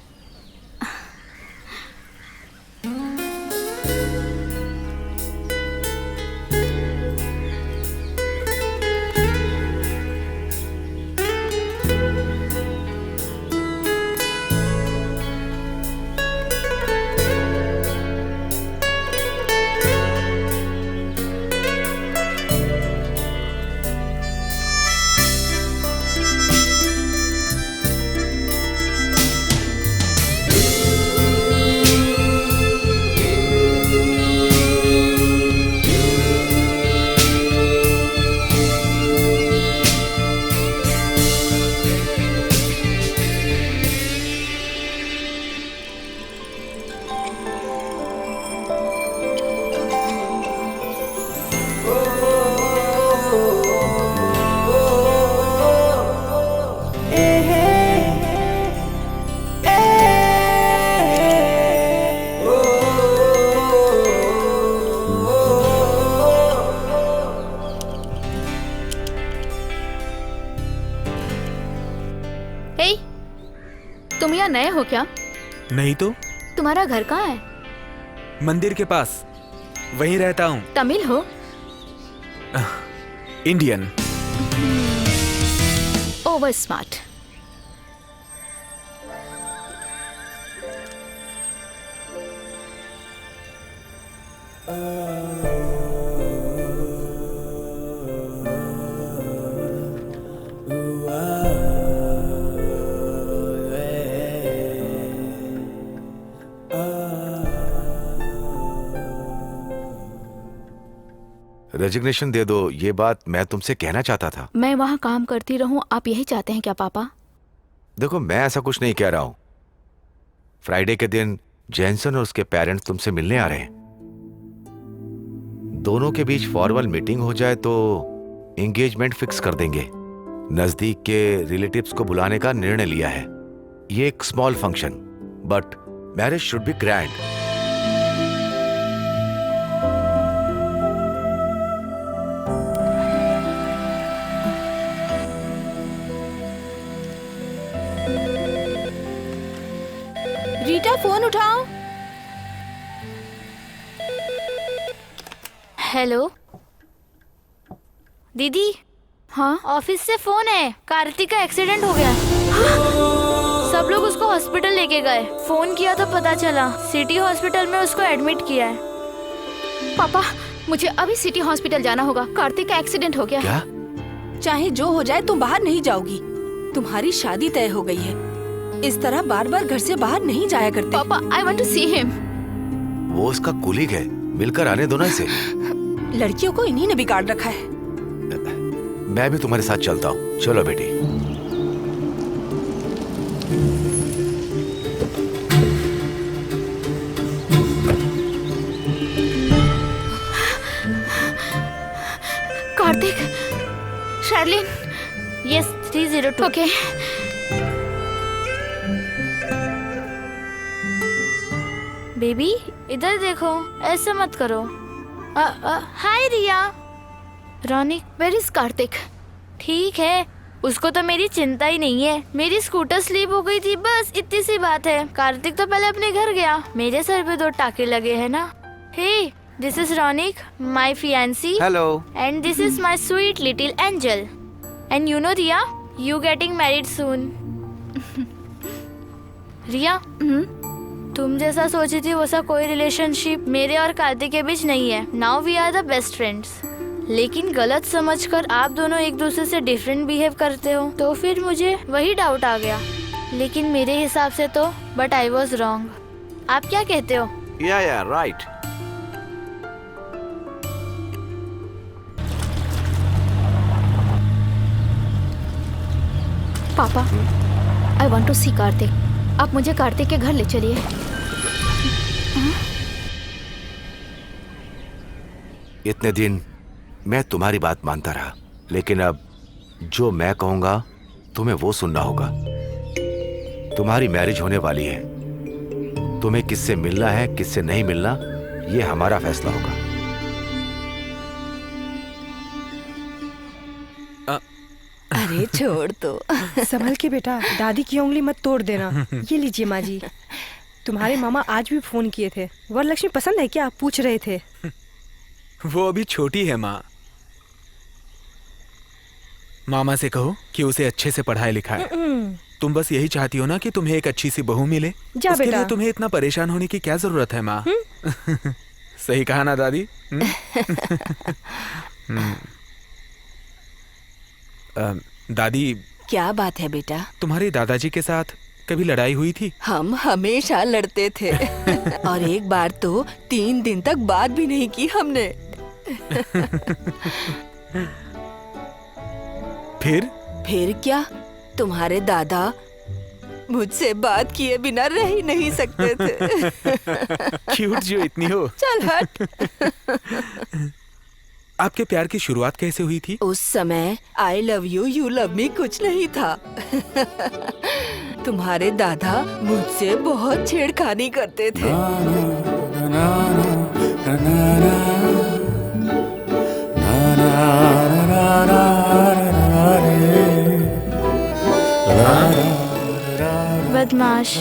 तुम यहाँ नए हो क्या? नहीं तो। तुम्हारा घर कहाँ है? मंदिर के पास, वहीं रहता हूँ। तमिल हो? इंडियन। Over smart. रेजिग्नेशन दे दो, ये बात मैं तुमसे कहना चाहता था। मैं वहाँ काम करती रहूं, आप यही चाहते हैं क्या पापा? देखो, मैं ऐसा कुछ नहीं कह रहा हूं। फ्राइडे के दिन जेंसन और उसके पेरेंट्स तुमसे मिलने आ रहे हैं। दोनों के बीच फॉर्मल मीटिंग हो जाए तो एंगेजमेंट फिक्स कर देंगे। नजदीक के रिलेटिव्स को बुलाने का निर्णय लिया है। ये एक small function, but marriage should be grand. Rita, phone उठाओ। हेलो दीदी। हाँ, ऑफिस से फोन है, कार्तिक का एक्सीडेंट हो गया। सब लोग उसको हॉस्पिटल लेके गए। फोन किया तो पता चला सिटी हॉस्पिटल में उसको एडमिट किया है। पापा मुझे अभी सिटी हॉस्पिटल जाना होगा। कार्तिक का एक्सीडेंट हो गया। क्या? चाहे जो हो जाए तुम बाहर नहीं जाओगी। तुम्हारी शादी तय हो गई है। इस तरह बार बार घर से बाहर नहीं जाया करते। पापा I want to see him. वो उसका कुलीग है, मिलकर आने दो ना इसे। लड़कियों को इन्हीं ने बिगाड़ रखा है। मैं भी तुम्हारे साथ चलता हूँ। चलो बेटी। Kartik, Charlene. Yes 302। Okay. Baby इधर देखो, ऐसे मत करो। Hi Riya. Ronik, where is Kartik? ठीक है, उसको तो मेरी चिंता ही नहीं है। मेरी स्कूटर स्लिप हो गई थी, बस इतनी सी बात है। कार्तिक तो पहले अपने घर गया। मेरे सर पे 2 टाके लगे हैं ना। Hey, this is Ronik, my fiancee. Hello. And this is my sweet little angel. And you know Riya, you getting married soon. Riya, तुम जैसा सोची थी वैसा कोई रिलेशनशिप मेरे और कार्तिक के बीच नहीं है। Now we are the best friends. लेकिन गलत समझकर आप दोनों एक दूसरे से डिफरेंट बिहेव करते हो, तो फिर मुझे वही डाउट आ गया। लेकिन मेरे हिसाब से तो बट आई वॉज रॉन्ग। आप क्या कहते हो? या राइट। पापा आई वांट टू सी कार्तिक। आप मुझे कार्तिक के घर ले चलिए। इतने दिन मैं तुम्हारी बात मानता रहा, लेकिन अब जो मैं कहूंगा तुम्हें वो सुनना होगा। तुम्हारी मैरिज होने वाली है। तुम्हें किससे मिलना है, किससे नहीं मिलना, ये हमारा फैसला होगा। अरे छोड़ दो। संभल के बेटा, दादी की उंगली मत तोड़ देना। ये लीजिए माँ जी। तुम्हारे मामा आज भी फोन किए थे। वरलक्ष्मी पसंद है क्या, पूछ रहे थे। वो अभी छोटी है माँ। मामा से कहो कि उसे अच्छे से पढ़ाए लिखाए। तुम बस यही चाहती हो ना कि तुम्हें एक अच्छी सी बहू मिले। जा उसके बेटा। लिए तुम्हें इतना परेशान होने की क्या जरूरत है माँ? सही कहा ना दादी? दादी, क्या बात है बेटा? तुम्हारे दादाजी के साथ कभी लड़ाई हुई थी? हम हमेशा लड़ते थे। और एक बार तो 3 दिन तक बात भी नहीं की हमने। फिर क्या, तुम्हारे दादा मुझसे बात किए बिना रह ही नहीं सकते थे। क्यूट जो इतनी हो। चल हट। आपके प्यार की शुरुआत कैसे हुई थी? उस समय I love you, you love me कुछ नहीं था। तुम्हारे दादा मुझसे बहुत छेड़खानी करते थे। बदमाश।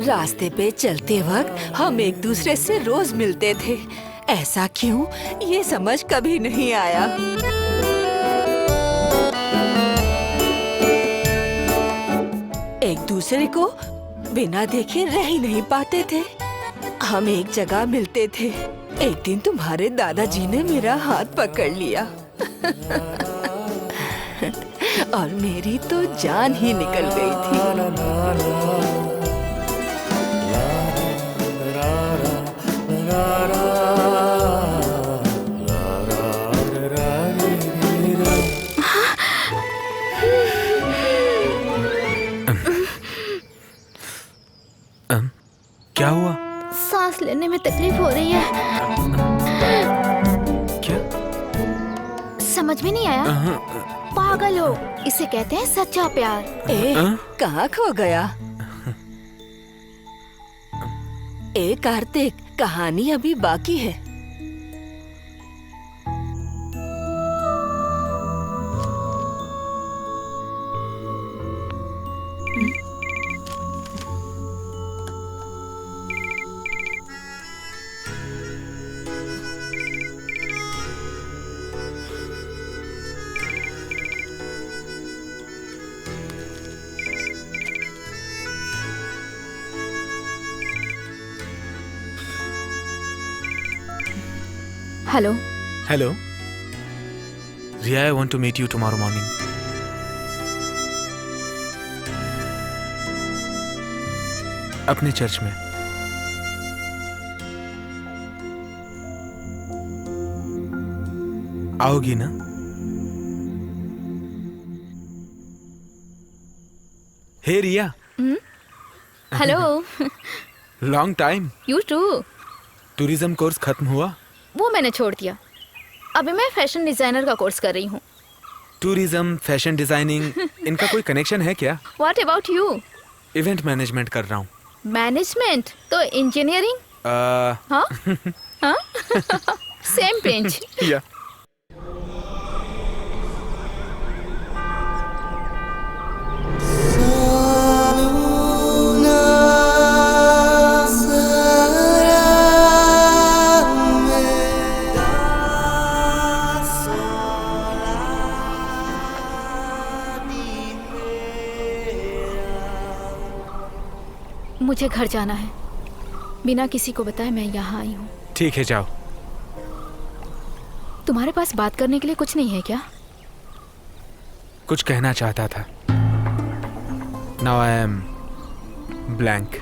रास्ते पे चलते वक्त हम एक दूसरे से रोज मिलते थे। ऐसा क्यों, ये समझ कभी नहीं आया। एक दूसरे को बिना देखे रह ही नहीं पाते थे। हम एक जगह मिलते थे। एक दिन तुम्हारे दादाजी ने मेरा हाथ पकड़ लिया। और मेरी तो जान ही निकल गई थी। क्या हुआ? सांस लेने में तकलीफ हो रही है। क्या? समझ में नहीं आया। पागल हो, इसे कहते हैं सच्चा प्यार। ए, कहाँ खो गया? ए कार्तिक, कहानी अभी बाकी है। Hello. Hello Riya, I want to meet you tomorrow morning. अपने चर्च में। आओगी ना? Hey Riya. Hello. Long time. You too. Tourism course खत्म हुआ? वो मैंने छोड़ दिया। अभी मैं फैशन डिजाइनर का कोर्स कर रही हूँ। टूरिज्म, फैशन डिजाइनिंग, इनका कोई कनेक्शन है क्या? What about you? Event management कर रहा हूँ। मैनेजमेंट तो इंजीनियरिंग। हाँ हाँ सेम पेंच। या मुझे घर जाना है, बिना किसी को बताए मैं यहाँ आई हूँ। ठीक है, जाओ। तुम्हारे पास बात करने के लिए कुछ नहीं है क्या? कुछ कहना चाहता था। Now I am blank.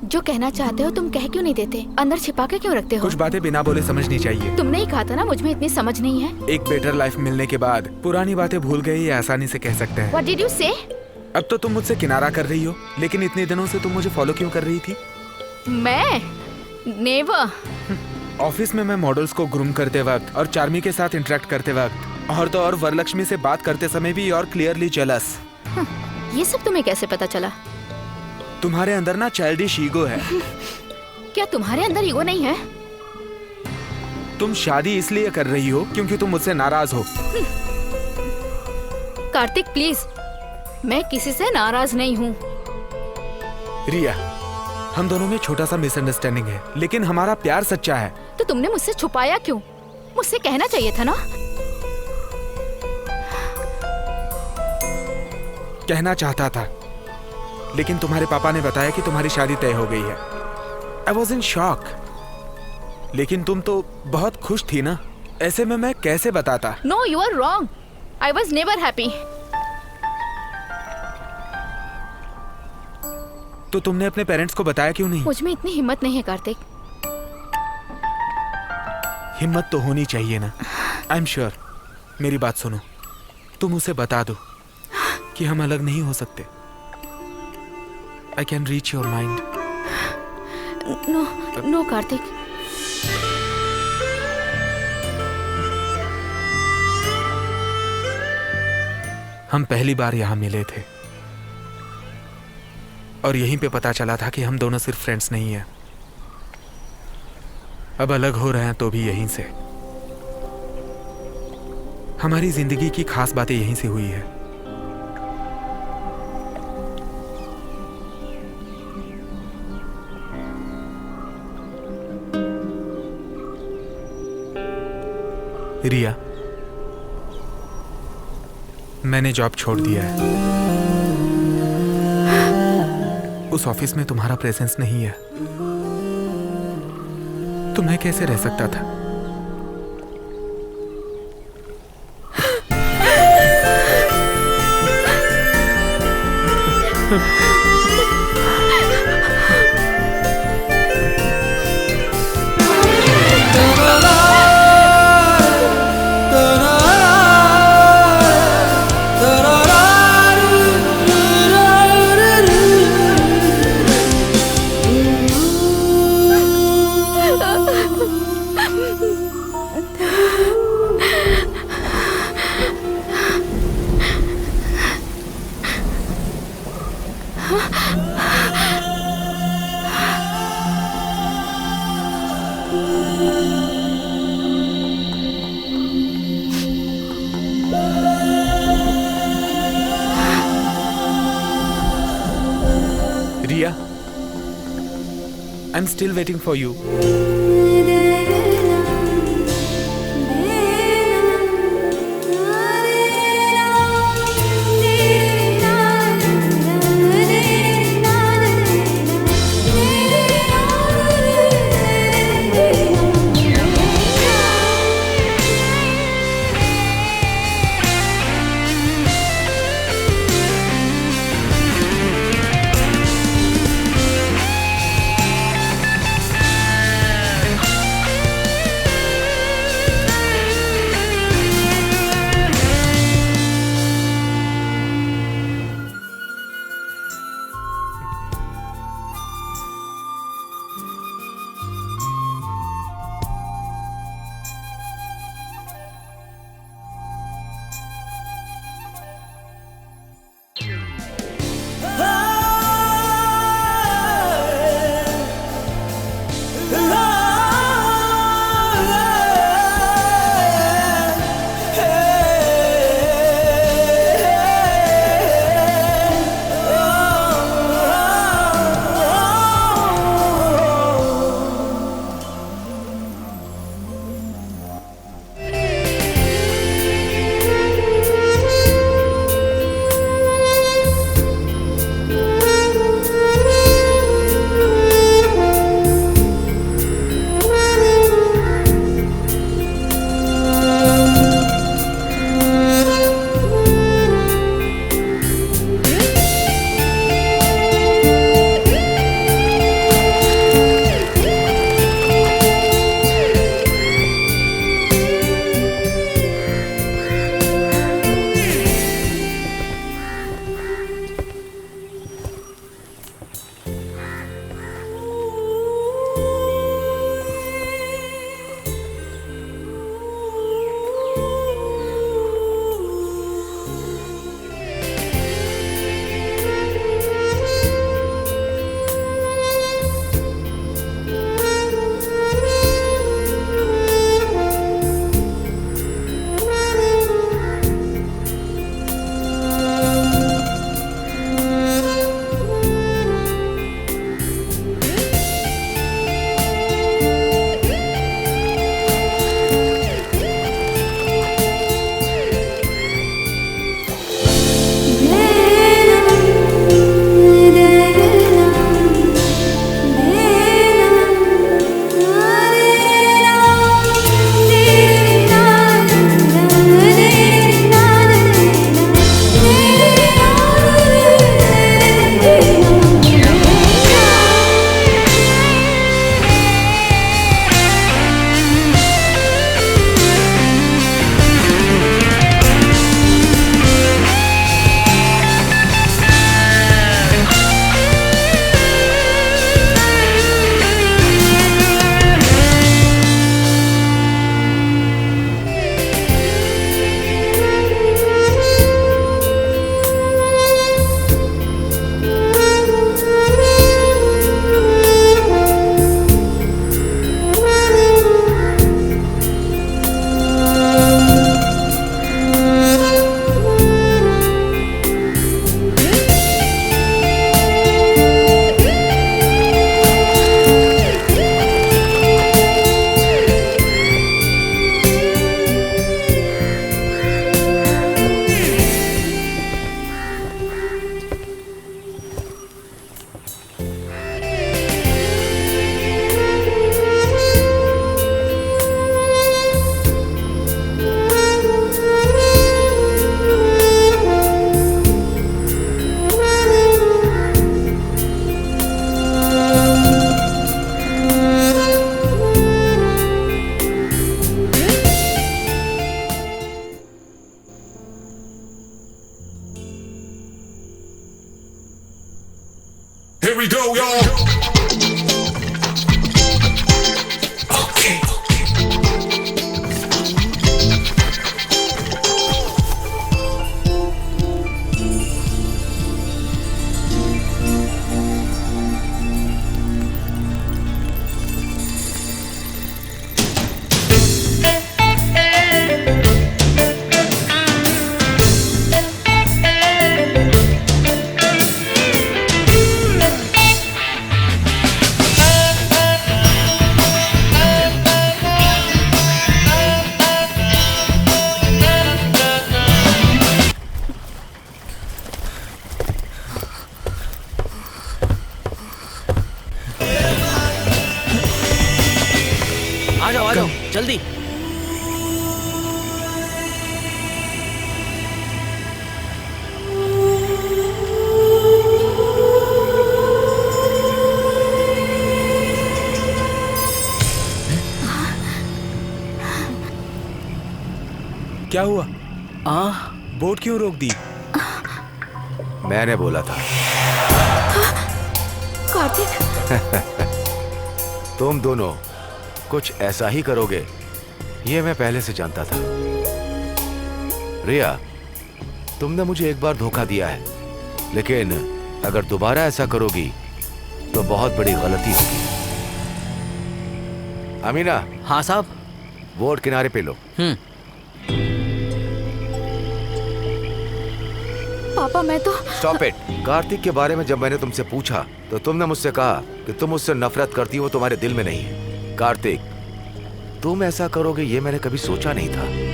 जो कहना चाहते हो तुम कह क्यों नहीं देते? अंदर छिपा के क्यों रखते हो? कुछ बातें बिना बोले समझनी चाहिए। तुमने ही कहा था ना मुझ में इतनी समझ नहीं है। एक बेटर लाइफ मिलने के बाद पुरानी बातें भूल गई, ये आसानी से कह सकते हैं। What did you say? अब तो तुम मुझसे किनारा कर रही हो, लेकिन इतने दिनों से तुम मुझे फॉलो क्यों कर रही थी? मैं नेवर। ऑफिस में मैं मॉडल्स को ग्रूम करते वक्त और चार्मी के साथ इंटरेक्ट करते वक्त और तो और वरलक्ष्मी से बात करते समय भी और क्लियरली जेलस। ये सब तुम्हें कैसे पता चला? तुम्हारे अंदर ना चाइल्डिश ईगो है। क्या तुम्हारे अंदर ईगो नहीं है? तुम शादी इसलिए कर रही हो क्योंकि तुम मुझसे नाराज हो। कार्तिक प्लीज, मैं किसी से नाराज नहीं हूँ। रिया, हम दोनों में छोटा सा मिसअंडरस्टैंडिंग है, लेकिन हमारा प्यार सच्चा है। तो तुमने मुझसे छुपाया क्यों? मुझसे कहना चाहिए था ना। कहना चाहता था, लेकिन तुम्हारे पापा ने बताया कि तुम्हारी शादी तय हो गई है। आई वॉज इन शॉक, लेकिन तुम तो बहुत खुश थी ना, ऐसे में मैं कैसे बताता? No, you are wrong. I was never happy. तो तुमने अपने पेरेंट्स को बताया क्यों नहीं? मुझ में इतनी हिम्मत नहीं है कार्तिक। हिम्मत तो होनी चाहिए ना। I am sure. मेरी बात सुनो, तुम उसे बता दो कि हम अलग नहीं हो सकते। I can reach your mind. No no Kartik. हम पहली बार यहाँ मिले थे और यहीं पे पता चला था कि हम दोनों सिर्फ फ्रेंड्स नहीं हैं। अब अलग हो रहे हैं तो भी यहीं से। हमारी जिंदगी की खास बातें यहीं से हुई है। रिया, मैंने जॉब छोड़ दिया है। उस ऑफिस में तुम्हारा प्रेजेंस नहीं है, तो मैं कैसे रह सकता था? Riya, I am still waiting for you. Here we go, y'all. Okay. जल्दी। क्या हुआ? बोट क्यों रोक दी? मैंने बोला था। कार्तिक तुम दोनों कुछ ऐसा ही करोगे, ये मैं पहले से जानता था। रिया, तुमने मुझे एक बार धोखा दिया है, लेकिन अगर दोबारा ऐसा करोगी तो बहुत बड़ी गलती होगी। अमीना। हाँ साहब। बोट किनारे पे लो। पापा मैं तो स्टॉप इट। कार्तिक के बारे में जब मैंने तुमसे पूछा तो तुमने मुझसे कहा कि तुम उससे नफरत करती हो, तुम्हारे दिल में नहीं है। कार्तिक, तुम ऐसा करोगे ये मैंने कभी सोचा नहीं था।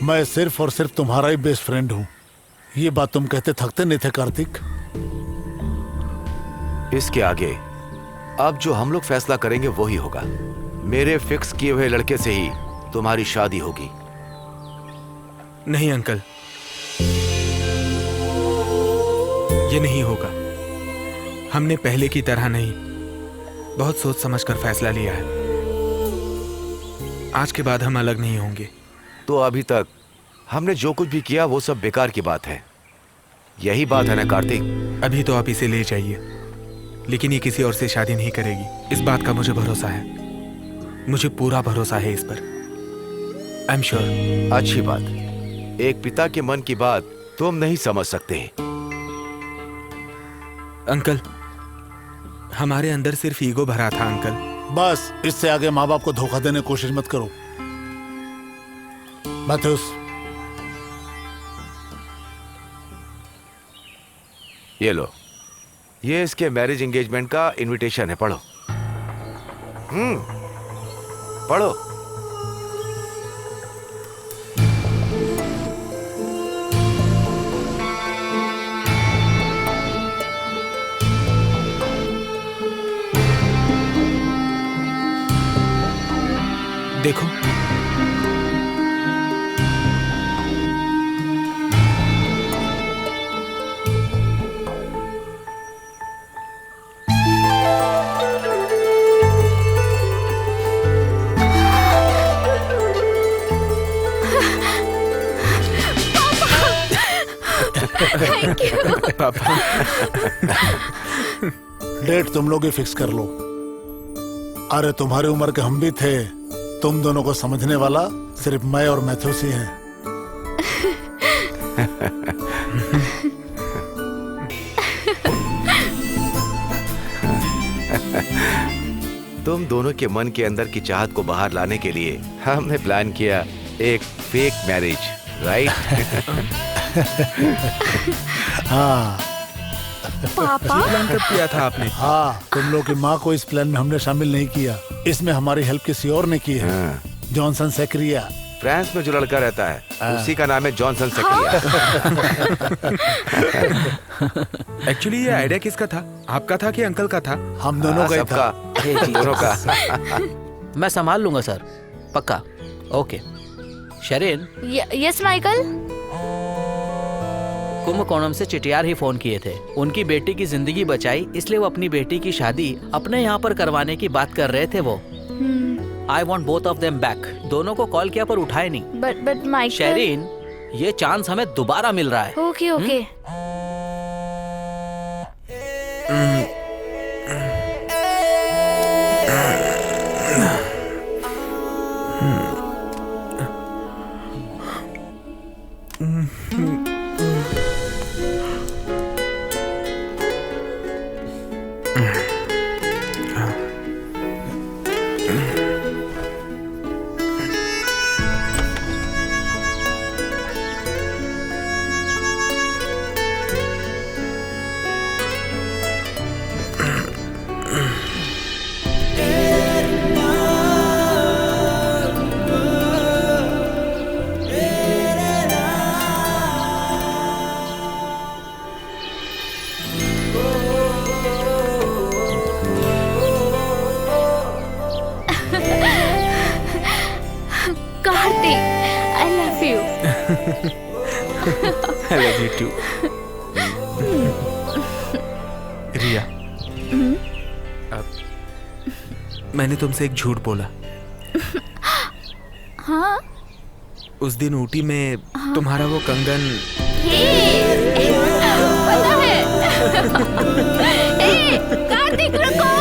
मैं सिर्फ और सिर्फ तुम्हारा ही बेस्ट फ्रेंड हूँ। ये बात तुम कहते थकते नहीं थे कार्तिक? इसके आगे अब जो हम लोग फैसला करेंगे वो ही होगा। मेरे फिक्स किए हुए लड़के से ही तुम्हारी शादी होगी। नहीं अंकल, ये नहीं होगा। हमने पहले की तरह नहीं, बहुत सोच समझकर फैसला लिया है। आज के बाद हम अलग नहीं होंगे। तो अभी तक हमने जो कुछ भी किया वो सब बेकार की बात है, यही बात है ना कार्तिक? अभी तो आप इसे ले जाइए, लेकिन ये किसी और से शादी नहीं करेगी, इस बात का मुझे भरोसा है। मुझे पूरा भरोसा है इस पर। I am sure. अच्छी बात। एक पिता के मन की बात तुम नहीं समझ सकते। अंकल, हमारे अंदर सिर्फ ईगो भरा था अंकल। बस इससे आगे माँ बाप को धोखा देने की कोशिश मत करो। मैथ्यूस, ये लो, ये इसके मैरिज एंगेजमेंट का इनविटेशन है, पढ़ो। पढ़ो। देखो, थैंक यू पापा। डेट तुम लोग ही फिक्स कर लो। अरे तुम्हारी उम्र के हम भी थे, तुम दोनों को समझने वाला सिर्फ मैं और मैथ्यूस ही हैं। तुम दोनों के मन के अंदर की चाहत को बाहर लाने के लिए हमने प्लान किया एक फेक मैरिज, राइट? हाँ पापा, प्लान कब किया था आपने? हाँ, तुम लोग की माँ को इस प्लान में हमने शामिल नहीं किया। इसमें हमारी हेल्प किसी और ने की है। जॉनसन सेक्रिया। फ्रांस में जो लड़का रहता है उसी का नाम है जॉनसन सेक्रिया। एक्चुअली ये आइडिया किसका था? आपका था कि अंकल का था? हम दोनों का ही था। दोनों का। मैं संभाल लूंगा सर, पक्का। Okay. Sherin. Yes Michael. Kumbakonam से चिटियार ही फोन किए थे। उनकी बेटी की जिंदगी बचाई, इसलिए वो अपनी बेटी की शादी अपने यहाँ पर करवाने की बात कर रहे थे वो। I want both of them back. दोनों को कॉल किया पर उठाए नहीं। But Michael. शेरिन, ये चांस हमें दोबारा मिल रहा है। Okay okay. Kartik, I love you. I love you too. रिया, मैंने तुमसे एक झूठ बोला। हाँ? उस दिन ऊटी में तुम्हारा वो कंगन। पता है? ए, कार्तिक रुको।